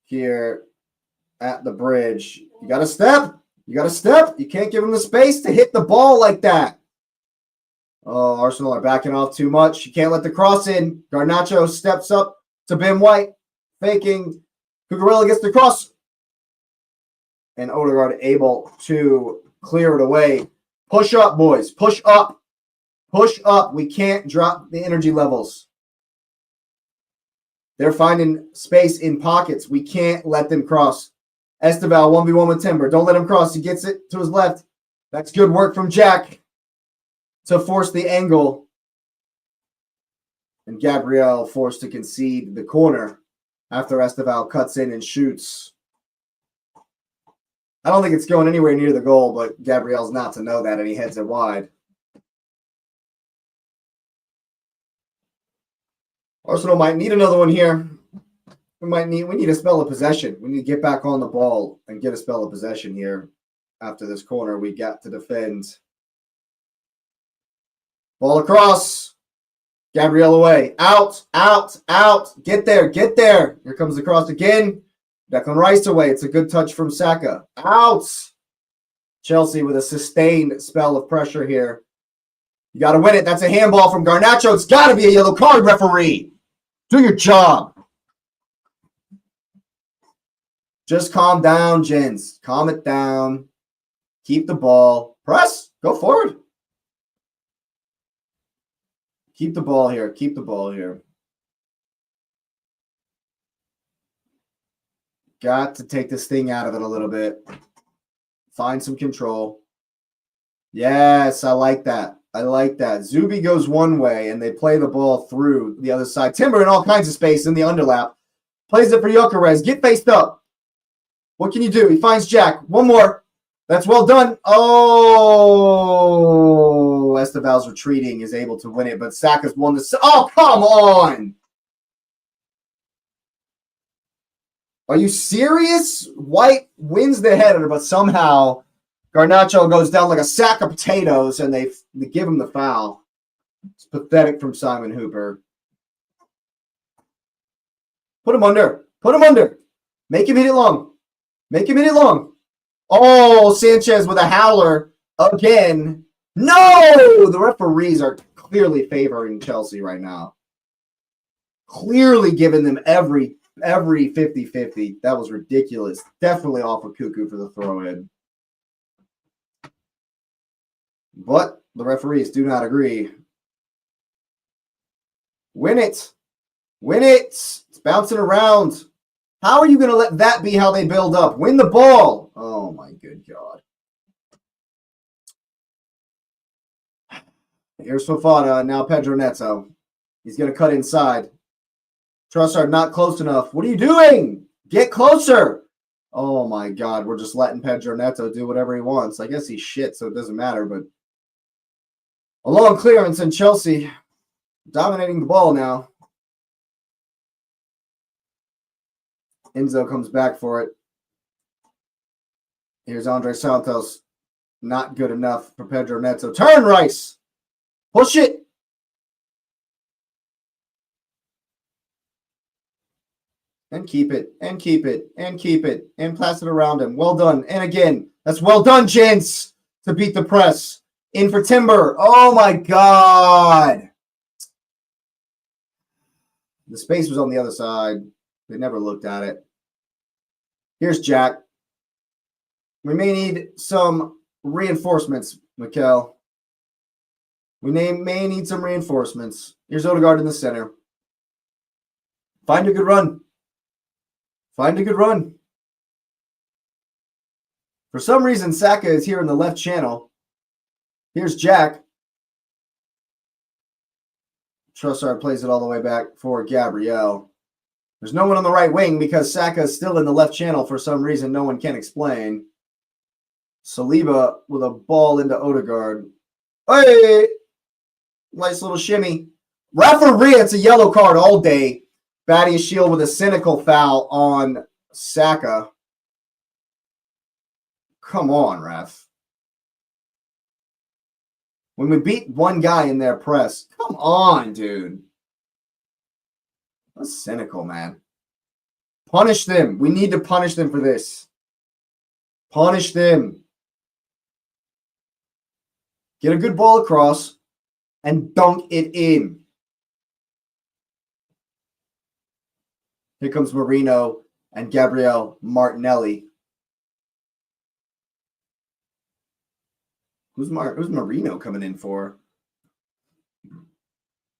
here at the bridge. You got to step. You got to step. You can't give him the space to hit the ball like that. Oh, Arsenal are backing off too much. You can't let the cross in. Garnacho steps up to Ben White, faking. Cucurella gets the cross. And Odegaard able to clear it away. Push up, boys. Push up. Push up. We can't drop the energy levels. They're finding space in pockets. We can't let them cross. Esteval 1v1 with Timber. Don't let him cross. He gets it to his left. That's good work from Jack to force the angle. And Gabriel forced to concede the corner after Esteval cuts in and shoots. I don't think it's going anywhere near the goal, but Gabriel's not to know that, and he heads it wide. Arsenal might need another one here. We need a spell of possession. We need to get back on the ball and get a spell of possession here. After this corner, we got to defend. Ball across. Gabriel away. Out, out, out. Get there, get there. Here comes the cross again. Declan Rice away. It's a good touch from Saka. Out. Chelsea with a sustained spell of pressure here. You got to win it. That's a handball from Garnacho. It's got to be a yellow card, referee. Do your job. Just calm down, gents. Calm it down. Keep the ball. Press. Go forward. Keep the ball here. Keep the ball here. Got to take this thing out of it a little bit. Find some control. Yes, I like that. I like that. Zubi goes one way, and they play the ball through the other side. Timber in all kinds of space in the underlap. Plays it for Gyökeres. Get faced up. What can you do? He finds Jack. One more. That's well done. Oh, Esteval's retreating, is able to win it, but Saka's won the... Oh, come on! Are you serious? White wins the header, but somehow Garnacho goes down like a sack of potatoes, and they give him the foul. It's pathetic from Simon Hooper. Put him under. Put him under. Make him hit it long. Make him hit it long. Oh, Sanchez with a howler again. No! The referees are clearly favoring Chelsea right now. Clearly giving them every 50-50. That was ridiculous. Definitely off of Cuckoo for the throw-in. But the referees do not agree. Win it. Win it. It's bouncing around. How are you going to let that be how they build up? Win the ball. Oh, my good God. Here's Fofana. Now Pedro Neto. He's going to cut inside. Trossard not close enough. What are you doing? Get closer. Oh, my God. We're just letting Pedro Neto do whatever he wants. I guess he's shit, so it doesn't matter. But a long clearance, and Chelsea dominating the ball now. Enzo comes back for it. Here's Andre Santos. Not good enough for Pedro Neto. Turn, Rice. Push it. And keep it. And keep it. And keep it. And pass it around him. Well done. And again. That's well done, gents. To beat the press. In for Timber. Oh, my God. The space was on the other side. They never looked at it. Here's Jack. We may need some reinforcements, Mikel. We may need some reinforcements. Here's Odegaard in the center. Find a good run. Find a good run. For some reason, Saka is here in the left channel. Here's Jack. Trossard plays it all the way back for Gabriel. There's no one on the right wing because Saka is still in the left channel for some reason no one can explain. Saliba with a ball into Odegaard. Hey! Nice little shimmy. Referee, it's a yellow card all day. Batty Shield with a cynical foul on Saka. Come on, ref. When we beat one guy in their press, come on, dude. That's cynical, man. Punish them. We need to punish them for this. Punish them. Get a good ball across and dunk it in. Here comes Marino and Gabriel Martinelli. Who's Marino coming in for?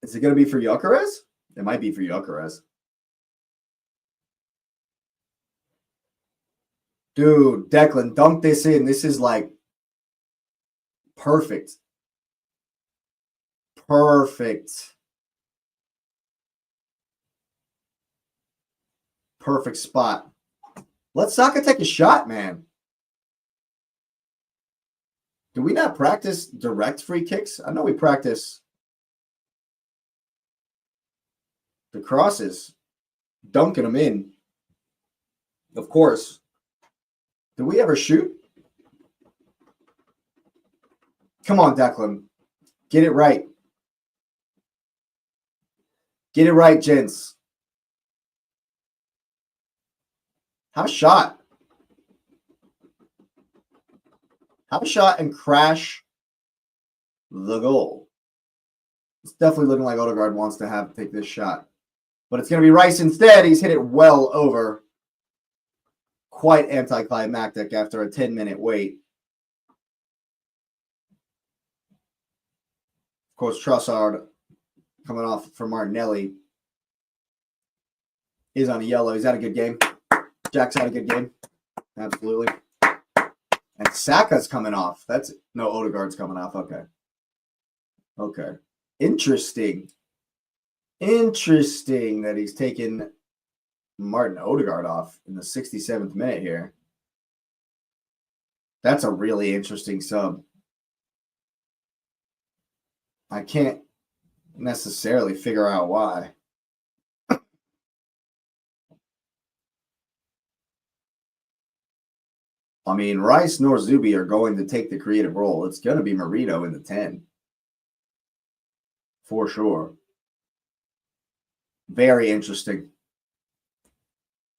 Is it going to be for Gyökeres? It might be for Gyökeres. Dude, Declan, dunk this in. This is like perfect. Perfect. Perfect spot. Let Saka take a shot, man. Do we not practice direct free kicks? I know we practice the crosses, dunking them in. Of course. Do we ever shoot? Come on, Declan. Get it right. Get it right, gents. Have a shot. Have a shot and crash the goal. It's definitely looking like Odegaard wants to take this shot. But it's going to be Rice instead. He's hit it well over. Quite anticlimactic after a 10-minute wait. Of course, Trossard coming off for Martinelli. He's on a yellow. He's had a good game. Jack's had a good game. Absolutely. And Saka's coming off. No, Odegaard's coming off. Okay. Okay. Interesting. Interesting that he's taken Martin Odegaard off in the 67th minute here. That's a really interesting sub. I can't necessarily figure out why. I mean, Rice nor Zubi are going to take the creative role. It's going to be Marino in the 10. For sure. Very interesting.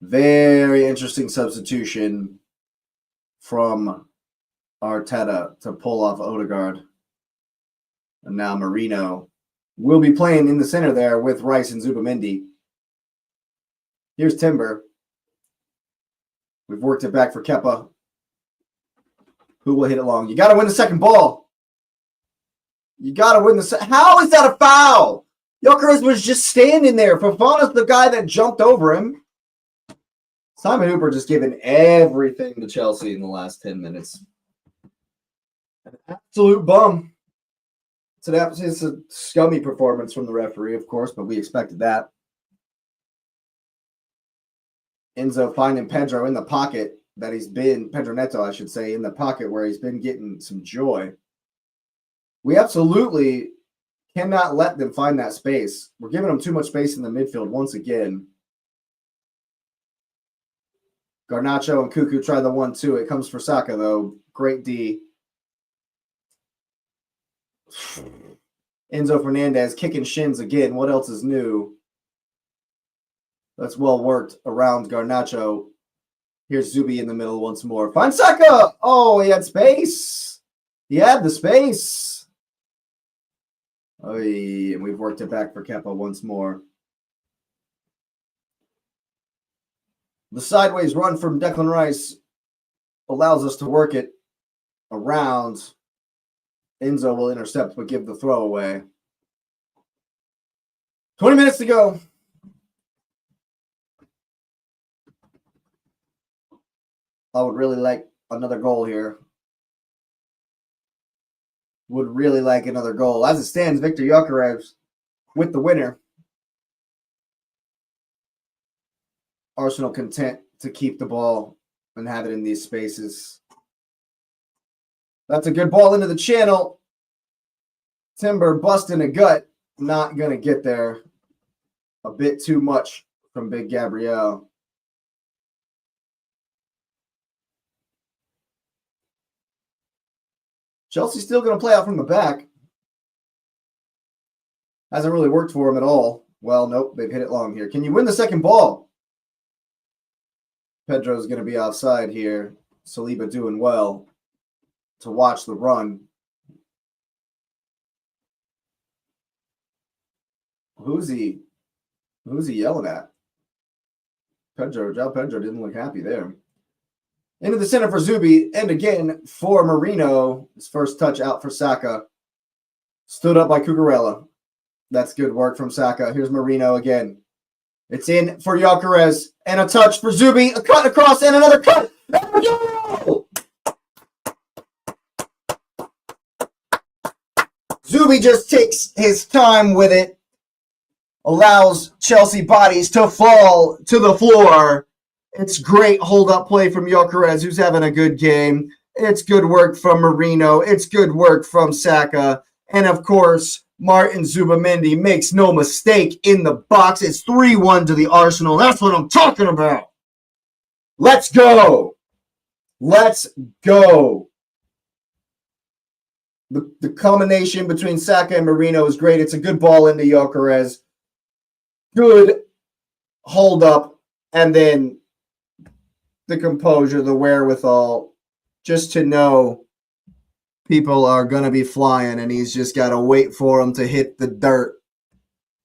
Very interesting substitution from Arteta to pull off Odegaard. And now Marino will be playing in the center there with Rice and Zubimendi. Here's Timber. We've worked it back for Kepa. Who will hit it long? You got to win the second ball. You got to win the second. How is that a foul? Gyökeres was just standing there. Fofana's the guy that jumped over him. Simon Hooper just giving everything to Chelsea in the last 10 minutes. An absolute bum. It's a scummy performance from the referee, of course, but we expected that. Enzo finding Pedro in the pocket that he's been, Pedro Neto, I should say, in the pocket where he's been getting some joy. We absolutely cannot let them find that space. We're giving them too much space in the midfield once again. Garnacho and Cuckoo try the 1-2. It comes for Saka, though. Great D. Enzo Fernandez kicking shins again. What else is new? That's well worked around Garnacho. Here's Zubi in the middle once more. Find Saka! Oh, he had space. He had the space. Oh, and we've worked it back for Kepa once more. The sideways run from Declan Rice allows us to work it around. Enzo will intercept but give the throw away. 20 minutes to go. I would really like another goal here. Would really like another goal. As it stands, Victor Gyökeres with the winner. Arsenal content to keep the ball and have it in these spaces. That's a good ball into the channel. Timber busting a gut. Not going to get there. A bit too much from Big Gabriel. Chelsea's still going to play out from the back. Hasn't really worked for him at all. Well, nope, they've hit it long here. Can you win the second ball? Pedro's going to be offside here. Saliba doing well to watch the run. Who's he yelling at? Pedro. João Pedro didn't look happy there. Into the center for Zubi, and again for Marino. His first touch out for Saka. Stood up by Cucurella. That's good work from Saka. Here's Marino again. It's in for Gyökeres, and a touch for Zubi. A cut across, and another cut. Zubi just takes his time with it. Allows Chelsea bodies to fall to the floor. It's great hold-up play from Gyökeres, who's having a good game. It's good work from Marino. It's good work from Saka. And, of course, Martin Zubimendi makes no mistake in the box. It's 3-1 to the Arsenal. That's what I'm talking about. Let's go. Let's go. The combination between Saka and Marino is great. It's a good ball into Gyökeres. Good hold up, and then the composure, the wherewithal, just to know people are going to be flying, and he's just got to wait for them to hit the dirt,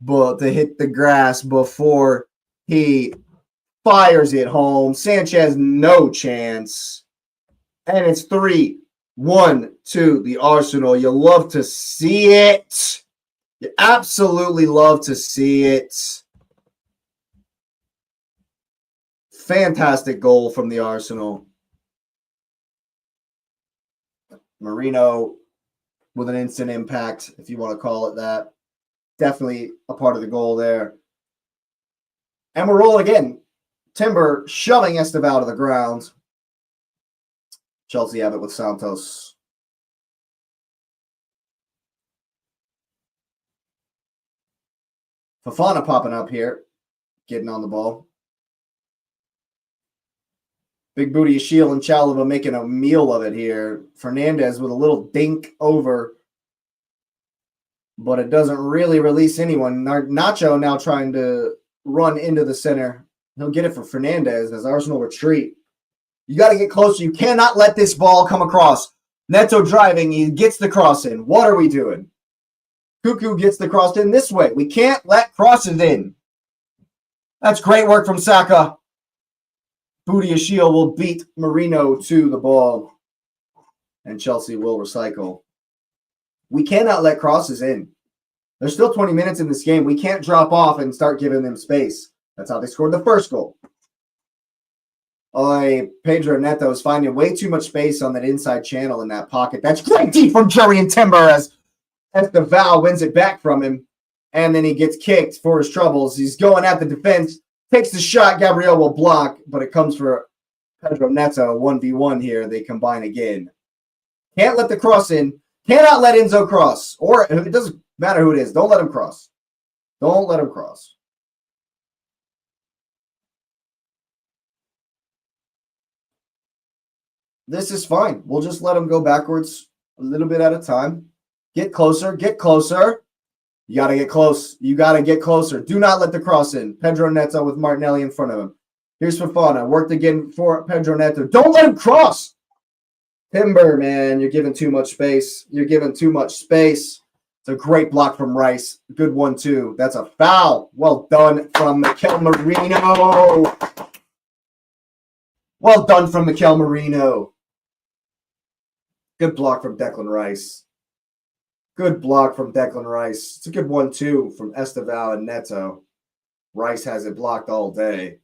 but to hit the grass before he fires it home. Sanchez, no chance. And it's 3-1 to the Arsenal. You love to see it. You absolutely love to see it. Fantastic goal from the Arsenal. Marino with an instant impact, if you want to call it that. Definitely a part of the goal there. And we're rolling again. Timber shoving Estevao to the ground. Chelsea have it with Santos. Fofana popping up here, getting on the ball. Big booty Ashiel and Chalobah making a meal of it here. Fernandez with a little dink over, but it doesn't really release anyone. Nacho now trying to run into the center. He'll get it for Fernandez as Arsenal retreat. You got to get closer. You cannot let this ball come across. Neto driving. He gets the cross in. What are we doing? Cuckoo gets the cross in this way. We can't let crosses in. That's great work from Saka. Booty Ashiel will beat Marino to the ball. And Chelsea will recycle. We cannot let crosses in. There's still 20 minutes in this game. We can't drop off and start giving them space. That's how they scored the first goal. Pedro Neto is finding way too much space on that inside channel in that pocket. That's great deep from Jerry and Timber as Estevao wins it back from him. And then he gets kicked for his troubles. He's going at the defense. Takes the shot. Gabriel will block, but it comes for Pedro Neto. 1v1 here. They combine again. Can't let the cross in. Cannot let Enzo cross. Or it doesn't matter who it is. Don't let him cross. Don't let him cross. This is fine. We'll just let him go backwards a little bit at a time. Get closer. Get closer. You got to get close. You got to get closer. Do not let the cross in. Pedro Neto with Martinelli in front of him. Here's Fofana. Worked again for Pedro Neto. Don't let him cross. Timber, man, you're giving too much space. You're giving too much space. It's a great block from Rice. Good one, too. That's a foul. Well done from Mikel Merino. Well done from Mikel Merino. Good block from Declan Rice. Good block from Declan Rice. It's a good one, too, from Estevao and Neto. Rice has it blocked all day.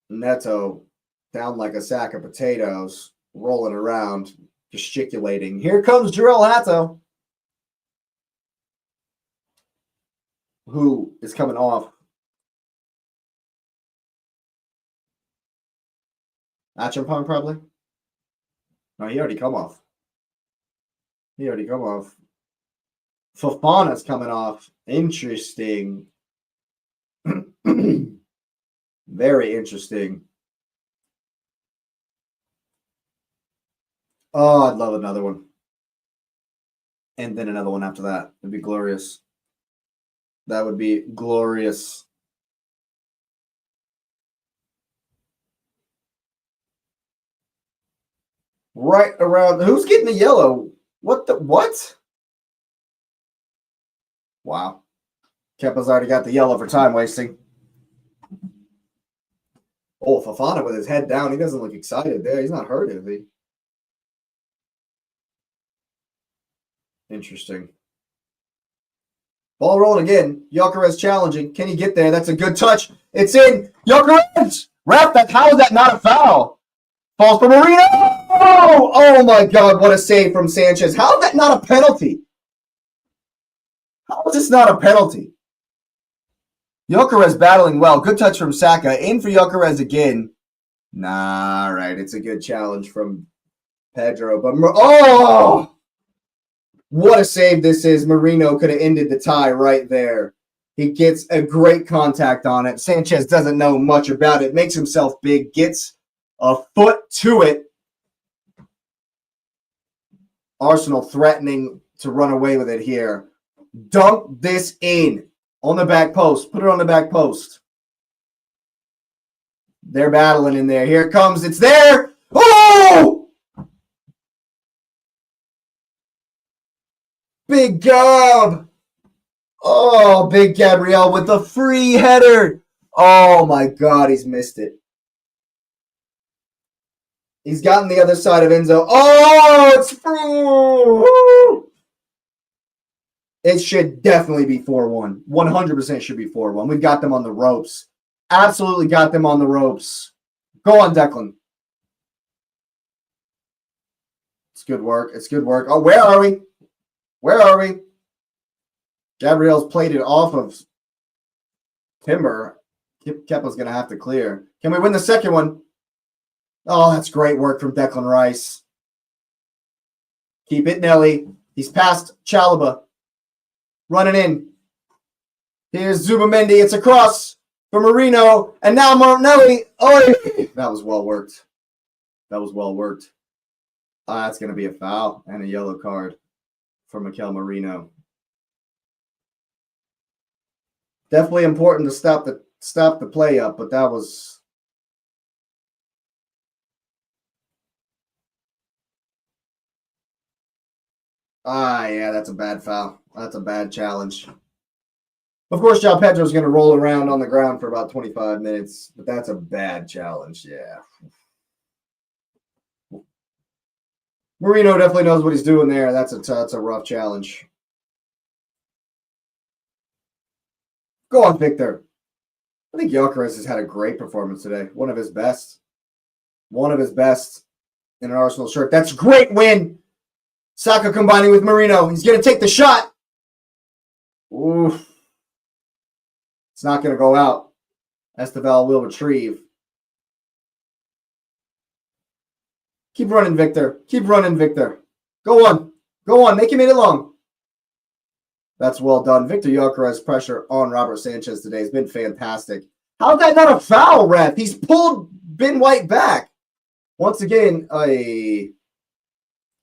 Neto down like a sack of potatoes, rolling around, gesticulating. Here comes Jarell Hato. who is coming off. Achampong probably. No, he already come off. Fofana's coming off. Interesting. Very interesting. Oh, I'd love another one. And then another one after that. It'd be glorious. That would be glorious. Right around. Who's getting the yellow? What? Wow. Kepa's already got the yellow for time wasting. Oh, Fofana with his head down. He doesn't look excited there. He's not hurt, is he? Interesting. Ball rolling again. Gyökeres challenging. Can he get there? That's a good touch. It's in. Gyökeres! Ref, how is that not a foul? Falls for Marino! Oh my God, what a save from Sanchez. How is that not a penalty? How is this not a penalty? Gyökeres battling well. Good touch from Saka. In for Gyökeres again. Nah, all right. It's a good challenge from Pedro. But what a save this is. Marino could have ended the tie right there. He gets a great contact on it. Sanchez doesn't know much about it. Makes himself big. Gets a foot to it. Arsenal threatening to run away with it here. Dunk this in on the back post. Put it on the back post. They're battling in there. Here it comes. It's there. Oh! Big Gab. Oh, Big Gabriel with the free header. Oh, my God. He's missed it. He's gotten the other side of Enzo. Oh, it's free. It should definitely be 4-1. 100% should be 4-1. We've got them on the ropes. Absolutely got them on the ropes. Go on, Declan. It's good work. It's good work. Oh, where are we? Where are we? Gabriel's played it off of Timber. Kepa's going to have to clear. Can we win the second one? Oh, that's great work from Declan Rice. Keep it, Nelly. He's past Chalobah. Running in. Here's Zubimendi. It's a cross for Marino. And now Martinelli. Oh, that was well worked. That was well worked. That's going to be a foul and a yellow card for Mikel Marino. Definitely important to stop the play up, but that was... yeah, that's a bad foul. That's a bad challenge. Of course, João Pedro's going to roll around on the ground for about 25 minutes, but that's a bad challenge, yeah. Marino definitely knows what he's doing there. That's a rough challenge. Go on, Victor. I think Gyökeres has had a great performance today. One of his best. One of his best in an Arsenal shirt. That's a great win. Saka combining with Marino. He's going to take the shot. Oof. It's not going to go out. Esteval will retrieve. Keep running, Victor. Keep running, Victor. Go on. Go on. Make him hit it long. That's well done. Victor Gyökeres' pressure on Robert Sanchez today has been fantastic. How is that not a foul, ref? He's pulled Ben White back. Once again,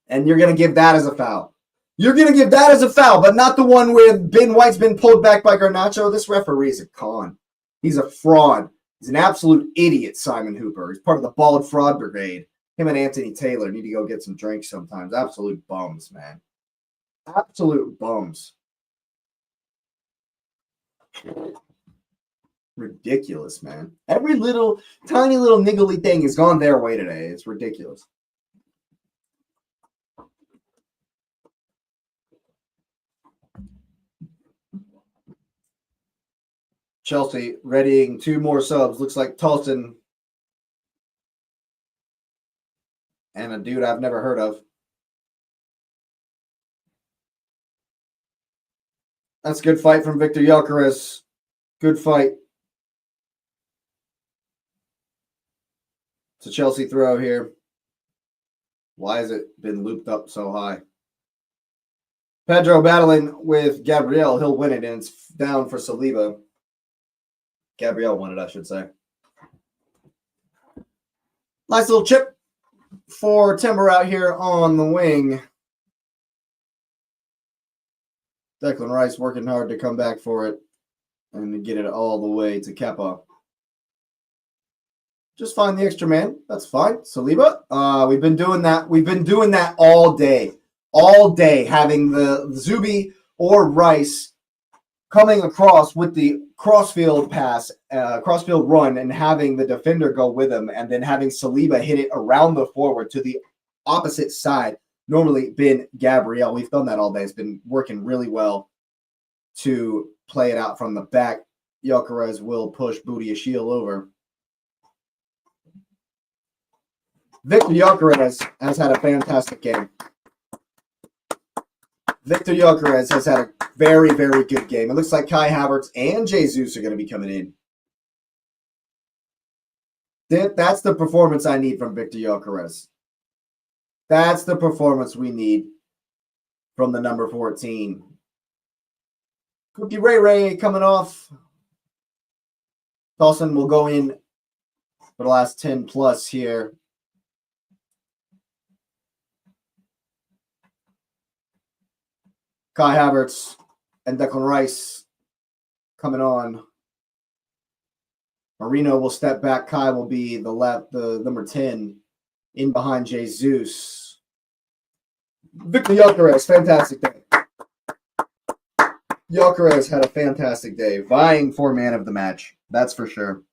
and you're going to give that as a foul. You're going to give that as a foul, but not the one where Ben White's been pulled back by Garnacho. This referee is a con. He's a fraud. He's an absolute idiot, Simon Hooper. He's part of the Bald Fraud Brigade. Him and Anthony Taylor need to go get some drinks sometimes. Absolute bums, man. Absolute bums. Ridiculous, man. Every little, tiny little niggly thing has gone their way today. It's ridiculous. Chelsea readying 2 more subs. Looks like Tolson and a dude I've never heard of. That's a good fight from Victor Gyökeres. Good fight. It's a Chelsea throw here. Why has it been looped up so high? Pedro battling with Gabriel. He'll win it, and it's down for Saliba. Gabriel won it, I should say. Nice little chip for Timber out here on the wing. Declan Rice working hard to come back for it and to get it all the way to Kepa. Just find the extra man. That's fine. Saliba. We've been doing that. We've been doing that all day. All day, having the Zubi or Rice coming across with the crossfield pass, crossfield run, and having the defender go with him, and then having Saliba hit it around the forward to the opposite side. Normally been Gabriel. We've done that all day. It's been working really well to play it out from the back. Gyökeres will push Booty Ashiel over. Victor Gyökeres has had a fantastic game. Victor Gyökeres has had a very, very good game. It looks like Kai Havertz and Jesus are going to be coming in. That's the performance I need from Victor Gyökeres. That's the performance we need from the number 14. Cookie Ray coming off. Dawson will go in for the last 10 plus here. Kai Havertz and Declan Rice coming on. Marino will step back. Kai will be the number 10 in behind Jesus. Victor Gyökeres, fantastic day. Gyökeres had a fantastic day, vying for man of the match. That's for sure.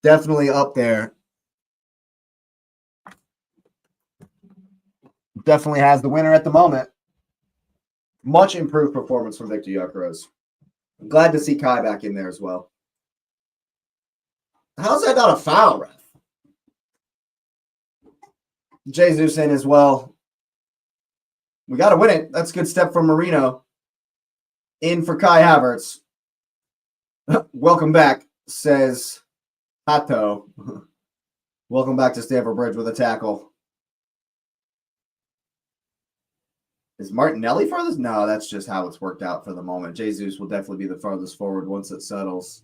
Definitely up there. Definitely has the winner at the moment. Much improved performance from Victor Gyökeres. I'm glad to see Kai back in there as well. How's that not a foul, ref? Jesus in as well. We got to win it. That's a good step from Marino. In for Kai Havertz. Welcome back, says Hato. Welcome back to Stamford Bridge with a tackle. Is Martinelli farthest? No, that's just how it's worked out for the moment. Jesus will definitely be the farthest forward once it settles.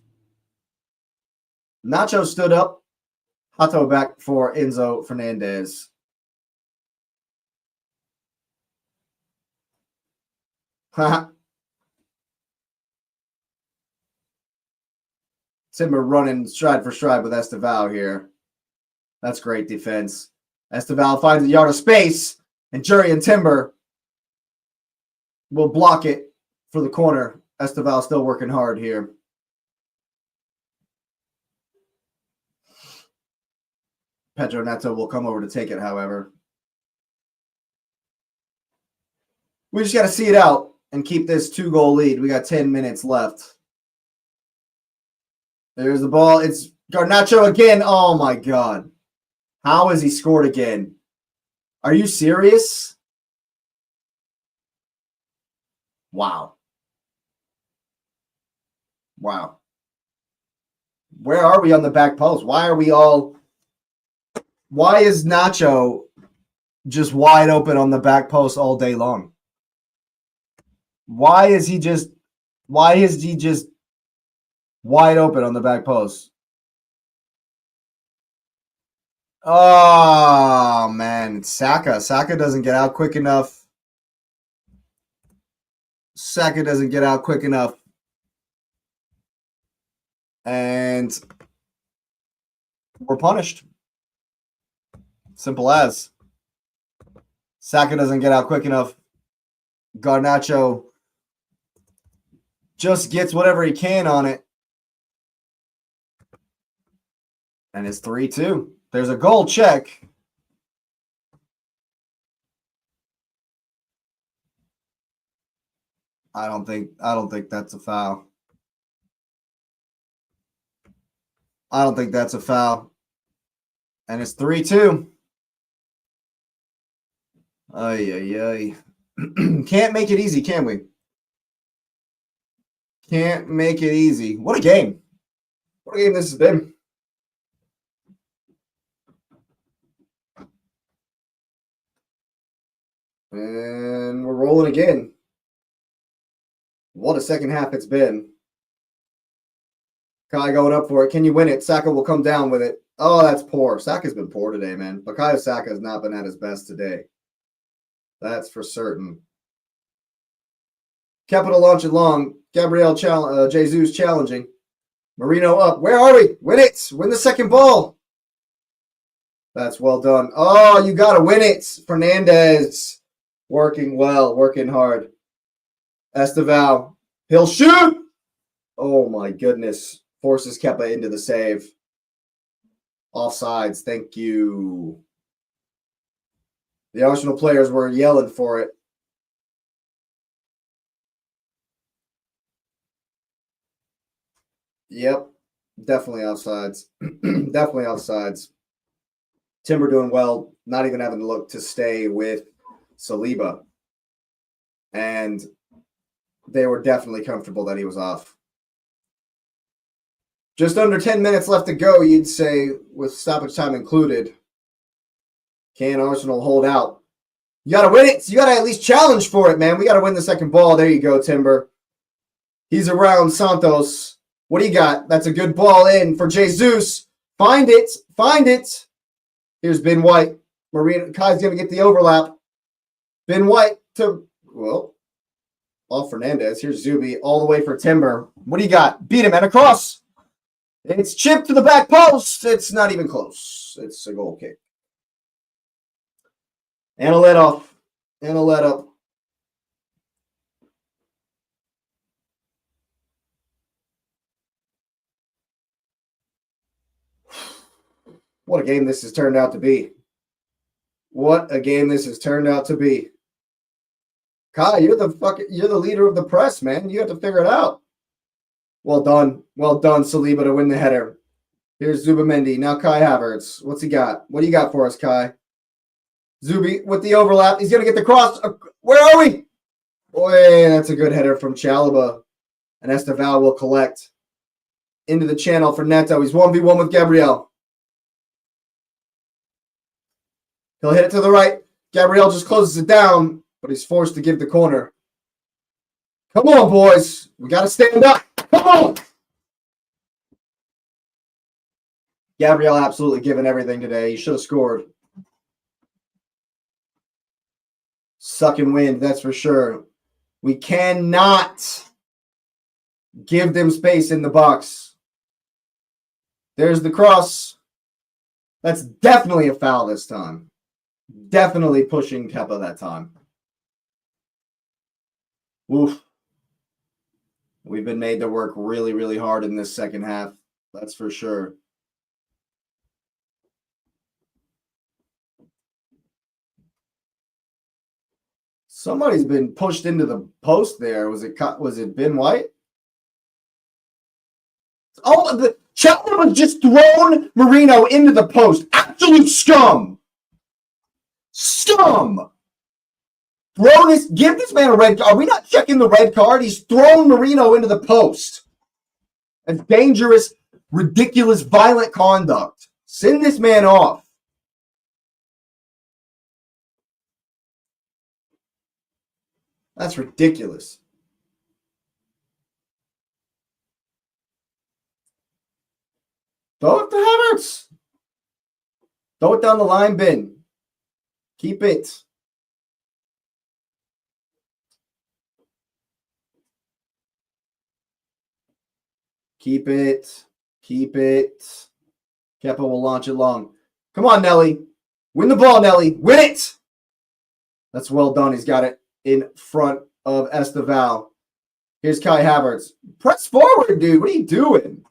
Nacho stood up. Hato back for Enzo Fernandez. Timber running stride for stride with Esteval here. That's great defense. Esteval finds a yard of space, and Jury and Timber will block it for the corner. Esteval still working hard here. Pedro Neto will come over to take it, however. We just got to see it out and keep this 2-goal lead. We got 10 minutes left. There's the ball. It's Garnacho again. Oh, my God. How has he scored again? Are you serious? Wow. Wow. Where are we on the back post? Why is Nacho just wide open on the back post all day long? Why is he just wide open on the back post? Oh, man. Saka. Saka doesn't get out quick enough. And we're punished. Simple as. Saka doesn't get out quick enough. Garnacho just gets whatever he can on it. And it's 3-2. There's a goal check. I don't think that's a foul. I don't think that's a foul. And it's 3-2. Ay. Can't make it easy, can we? Can't make it easy. What a game. What a game this has been. And we're rolling again. What a second half it's been. Kai going up for it. Can you win it? Saka will come down with it. Oh, that's poor. Saka's been poor today, man. Bukayo Saka has not been at his best today. That's for certain. Capital launch it long. Gabriel Jesus challenging. Marino up. Where are we? Win it. Win the second ball. That's well done. Oh, you got to win it. Fernandez working well, working hard. Esteval. He'll shoot. Oh, my goodness. Forces Kepa into the save. Offsides. Thank you. The Arsenal players were yelling for it. Yep. Definitely offsides. Definitely offsides. Timber doing well, not even having to look to stay with Saliba. And they were definitely comfortable that he was off. Just under 10 minutes left to go, you'd say, with stoppage time included. Can Arsenal hold out? You got to win it. You got to at least challenge for it, man. We got to win the second ball. There you go, Timber. He's around Santos. What do you got? That's a good ball in for Jesus. Find it. Find it. Here's Ben White. Marino Kai's going to get the overlap. Ben White to, well, off Fernandez. Here's Zubi all the way for Timber. What do you got? Beat him and across. It's chipped to the back post. It's not even close. It's a goal kick. And a let off. And a let up. What a game this has turned out to be. What a game this has turned out to be. Kai, you're the leader of the press, man. You have to figure it out. Well done. Well done, Saliba, to win the header. Here's Zubamendi. Now Kai Havertz. What's he got? What do you got for us, Kai? Zubi with the overlap. He's going to get the cross. Where are we? Boy, that's a good header from Chalobah. And Esteval will collect into the channel for Neto. He's 1v1 with Gabriel. He'll hit it to the right. Gabriel just closes it down, but he's forced to give the corner. Come on, boys. We got to stand up. Come on. Gabriel absolutely giving everything today. He should have scored. Sucking wind, that's for sure. We cannot give them space in the box. There's the cross. That's definitely a foul this time. Definitely pushing Kepa that time. Oof. We've been made to work really, really hard in this second half. That's for sure. Somebody's been pushed into the post there. Was it Ben White? Oh, the Chalobah just thrown Marino into the post. Absolute scum. Scum. Give this man a red card. Are we not checking the red card? He's thrown Marino into the post. That's dangerous, ridiculous, violent conduct. Send this man off. That's ridiculous. Throw it to Havertz. Throw it down the line, Ben. Keep it. Keep it. Keep it. Kepa will launch it long. Come on, Nelly. Win the ball, Nelly. Win it. That's well done. He's got it in front of Esteval. Here's Kai Havertz. Press forward, dude. What are you doing?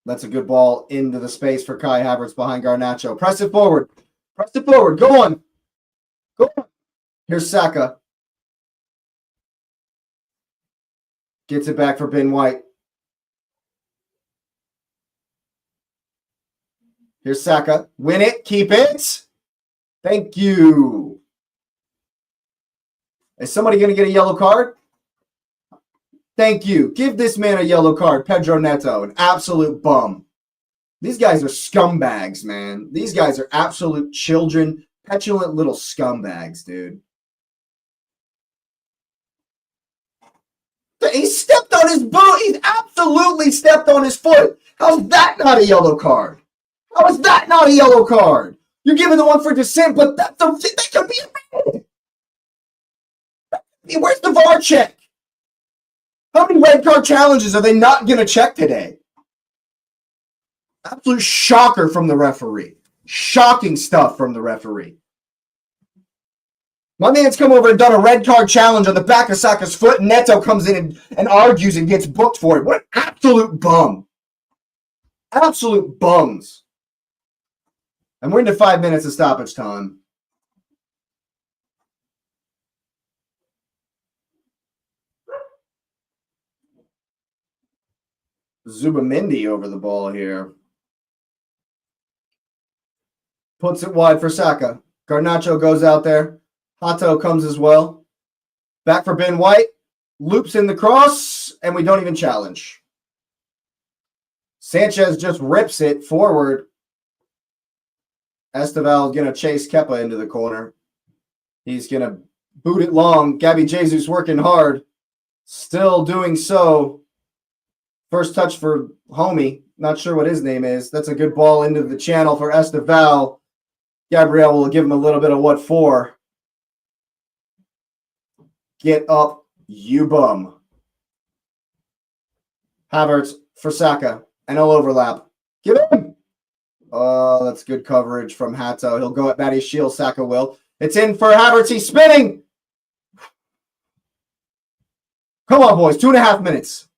That's a good ball into the space for Kai Havertz behind Garnacho. Press it forward. Press it forward. Go on. Go on. Here's Saka. Gets it back for Ben White. Here's Saka. Win it. Keep it. Thank you. Is somebody going to get a yellow card? Thank you. Give this man a yellow card, Pedro Neto, an absolute bum. These guys are scumbags, man. These guys are absolute children, petulant little scumbags, dude. He stepped on his boot. He absolutely stepped on his foot. How's that not a yellow card? How is that not a yellow card? You're giving the one for dissent, but that could be a red. Where's the VAR check? How many red card challenges are they not going to check today? Absolute shocker from the referee. Shocking stuff from the referee. My man's come over and done a red card challenge on the back of Saka's foot, and Neto comes in and argues and gets booked for it. What an absolute bum. Absolute bums. And we're into 5 minutes of stoppage time. Zubamendi over the ball here. Puts it wide for Saka. Garnacho goes out there. Hato comes as well. Back for Ben White. Loops in the cross, and we don't even challenge. Sanchez just rips it forward. Esteval is going to chase Kepa into the corner. He's going to boot it long. Gabby Jesus working hard. Still doing so. First touch for homie. Not sure what his name is. That's a good ball into the channel for Esteval. Gabriel will give him a little bit of what for. Get up, you bum. Havertz for Saka. And he'll overlap. Give him. Oh, that's good coverage from Hato. He'll go at Matty Shield. Saka will. It's in for Havertz. He's spinning. Come on, boys. 2.5 minutes.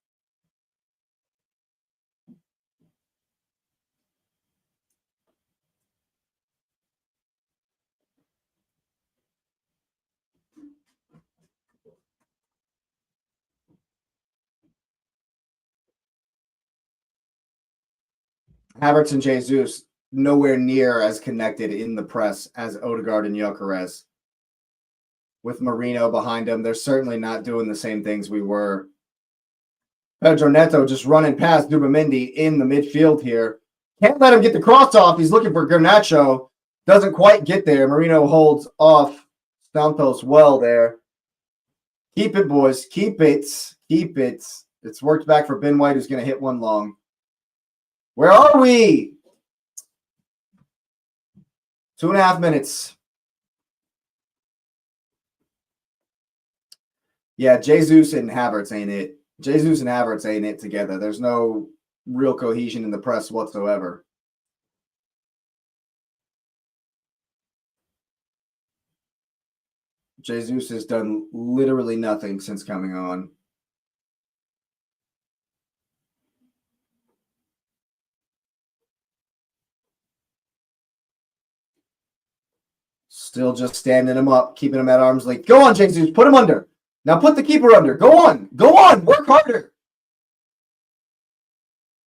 Havertz and Jesus nowhere near as connected in the press as Odegaard and Gyökeres. With Marino behind him, they're certainly not doing the same things we were. Pedro Neto just running past Zubamendi in the midfield here. Can't let him get the cross off. He's looking for Garnacho. Doesn't quite get there. Marino holds off Santos well there. Keep it, boys. Keep it. Keep it. It's worked back for Ben White, who's going to hit one long. Where are we? 2.5 minutes. Yeah, Jesus and Havertz ain't it. Jesus and Havertz ain't it together. There's no real cohesion in the press whatsoever. Jesus has done literally nothing since coming on. Still just standing him up, keeping him at arm's length. Go on, Jesus. Put him under. Now put the keeper under. Go on. Go on. Work harder.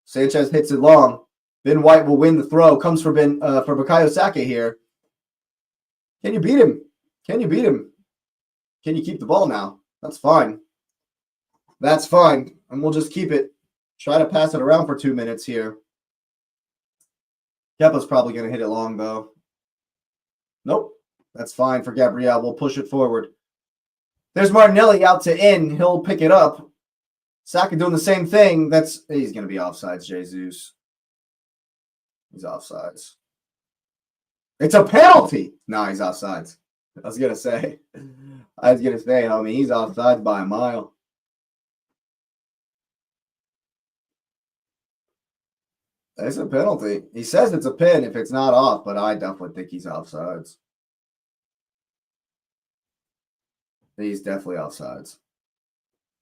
Sanchez hits it long. Ben White will win the throw. Comes for Bukayo Saka here. Can you beat him? Can you beat him? Can you keep the ball now? That's fine. That's fine. And we'll just keep it. Try to pass it around for 2 minutes here. Kepa's probably going to hit it long, though. Nope. That's fine for Gabriel. We'll push it forward. There's Martinelli out to in. He'll pick it up. Saka doing the same thing. He's going to be offsides, Jesus. He's offsides. It's a penalty. Nah, he's offsides. I was going to say, homie, he's offsides by a mile. It's a penalty. He says it's a pin if it's not off, but I definitely think he's offsides. He's definitely offsides.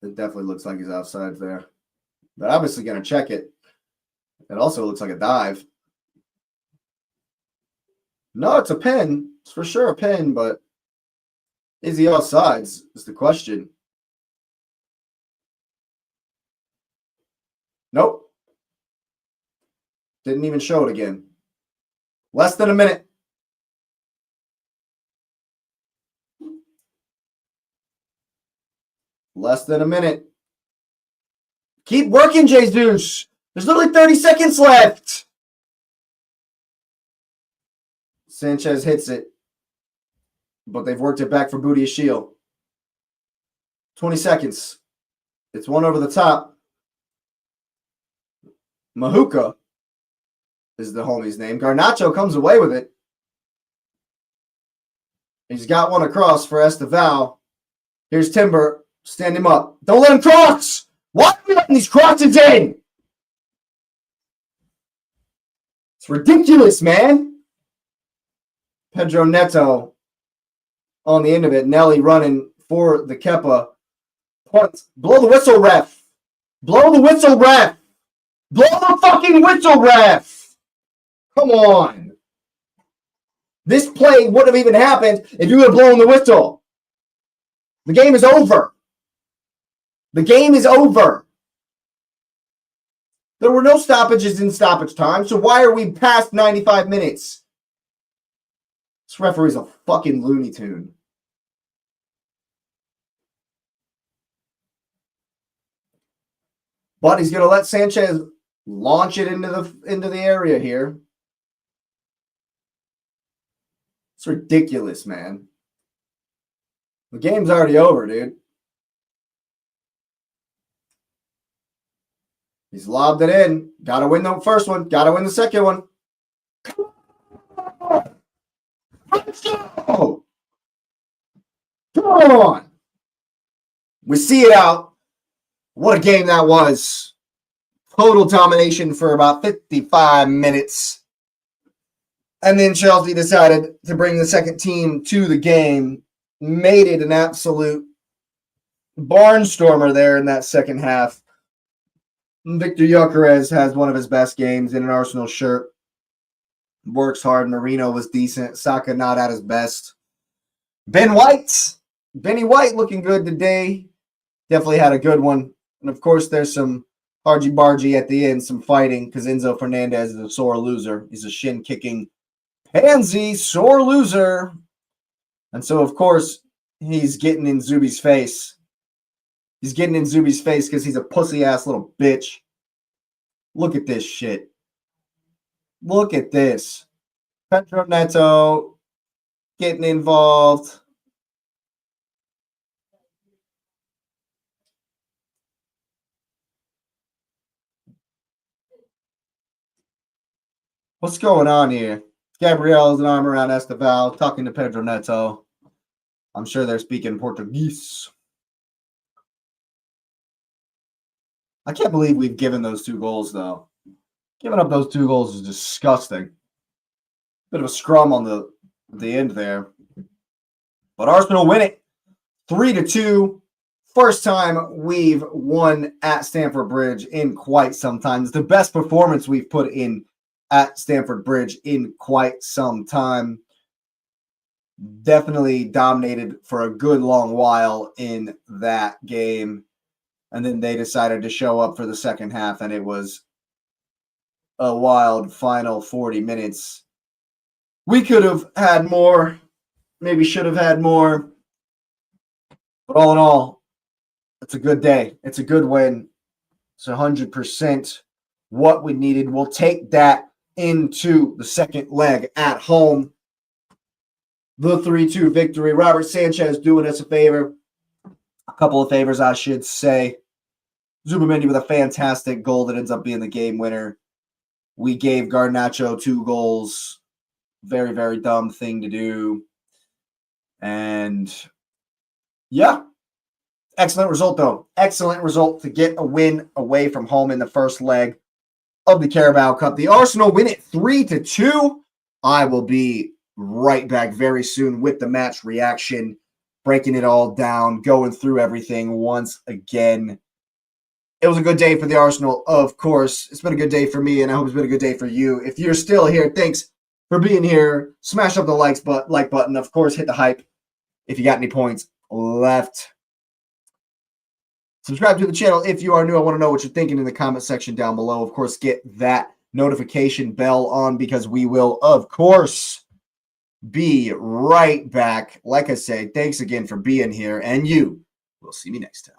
It definitely looks like he's offsides there. They're obviously going to check it. It also looks like a dive. No, it's a pin. It's for sure a pin, but is he offsides is the question. Nope. Didn't even show it again. Less than a minute. Less than a minute. Keep working, Jesus. There's literally 30 seconds left. Sanchez hits it. But they've worked it back for Booty Shield. 20 seconds. It's one over the top. Mahuka is the homie's name. Garnacho comes away with it. He's got one across for Esteval. Here's Timber. Stand him up. Don't let him cross! Why are we letting these crosses in? It's ridiculous, man. Pedro Neto on the end of it. Nelly running for the Kepa. Punt. Blow the whistle, ref. Blow the whistle, ref. Blow the fucking whistle, ref. Come on. This play wouldn't have even happened if you would have blown the whistle. The game is over. The game is over. There were no stoppages in stoppage time, so why are we past 95 minutes? This referee's a fucking Looney Tune. But he's going to let Sanchez launch it into the area here. It's ridiculous, man. The game's already over, dude. He's lobbed it in. Got to win the first one. Got to win the second one. Come on. Let's go. Come on. We see it out. What a game that was. Total domination for about 55 minutes. And then Chelsea decided to bring the second team to the game. Made it an absolute barnstormer there in that second half. Victor Gyökeres has one of his best games in an Arsenal shirt. Works hard. Marino was decent. Saka not at his best. Benny White looking good today. Definitely had a good one. And of course, there's some argy-bargy at the end, some fighting, because Enzo Fernandez is a sore loser. He's a shin-kicking pansy, sore loser. And so, of course, he's getting in Zubi's face. He's getting in Zubi's face because he's a pussy-ass little bitch. Look at this shit. Look at this. Pedro Neto getting involved. What's going on here? Gabriel's an arm around Esteval, talking to Pedro Neto. I'm sure they're speaking Portuguese. I can't believe we've given those 2 goals, though. Giving up those 2 goals is disgusting. Bit of a scrum on the end there. But Arsenal win it 3-2. First time we've won at Stamford Bridge in quite some time. It's the best performance we've put in at Stamford Bridge in quite some time. Definitely dominated for a good long while in that game. And then they decided to show up for the second half, and it was a wild final 40 minutes. We could have had more, maybe should have had more. But all in all, it's a good day. It's a good win. It's 100% what we needed. We'll take that into the second leg at home. The 3-2 victory. Robert Sanchez doing us a favor. A couple of favors, I should say. Zubimendi with a fantastic goal that ends up being the game winner. We gave Garnacho 2 goals. Very, very dumb thing to do. And yeah, excellent result, though. Excellent result to get a win away from home in the first leg of the Carabao Cup. The Arsenal win it 3-2. I will be right back very soon with the match reaction, breaking it all down, going through everything once again. It was a good day for the Arsenal, of course. It's been a good day for me, and I hope it's been a good day for you. If you're still here, thanks for being here. Smash up the like button. Of course, hit the hype if you got any points left. Subscribe to the channel if you are new. I want to know what you're thinking in the comment section down below. Of course, get that notification bell on because we will, of course, be right back. Like I say, thanks again for being here, and you We'll see me next time.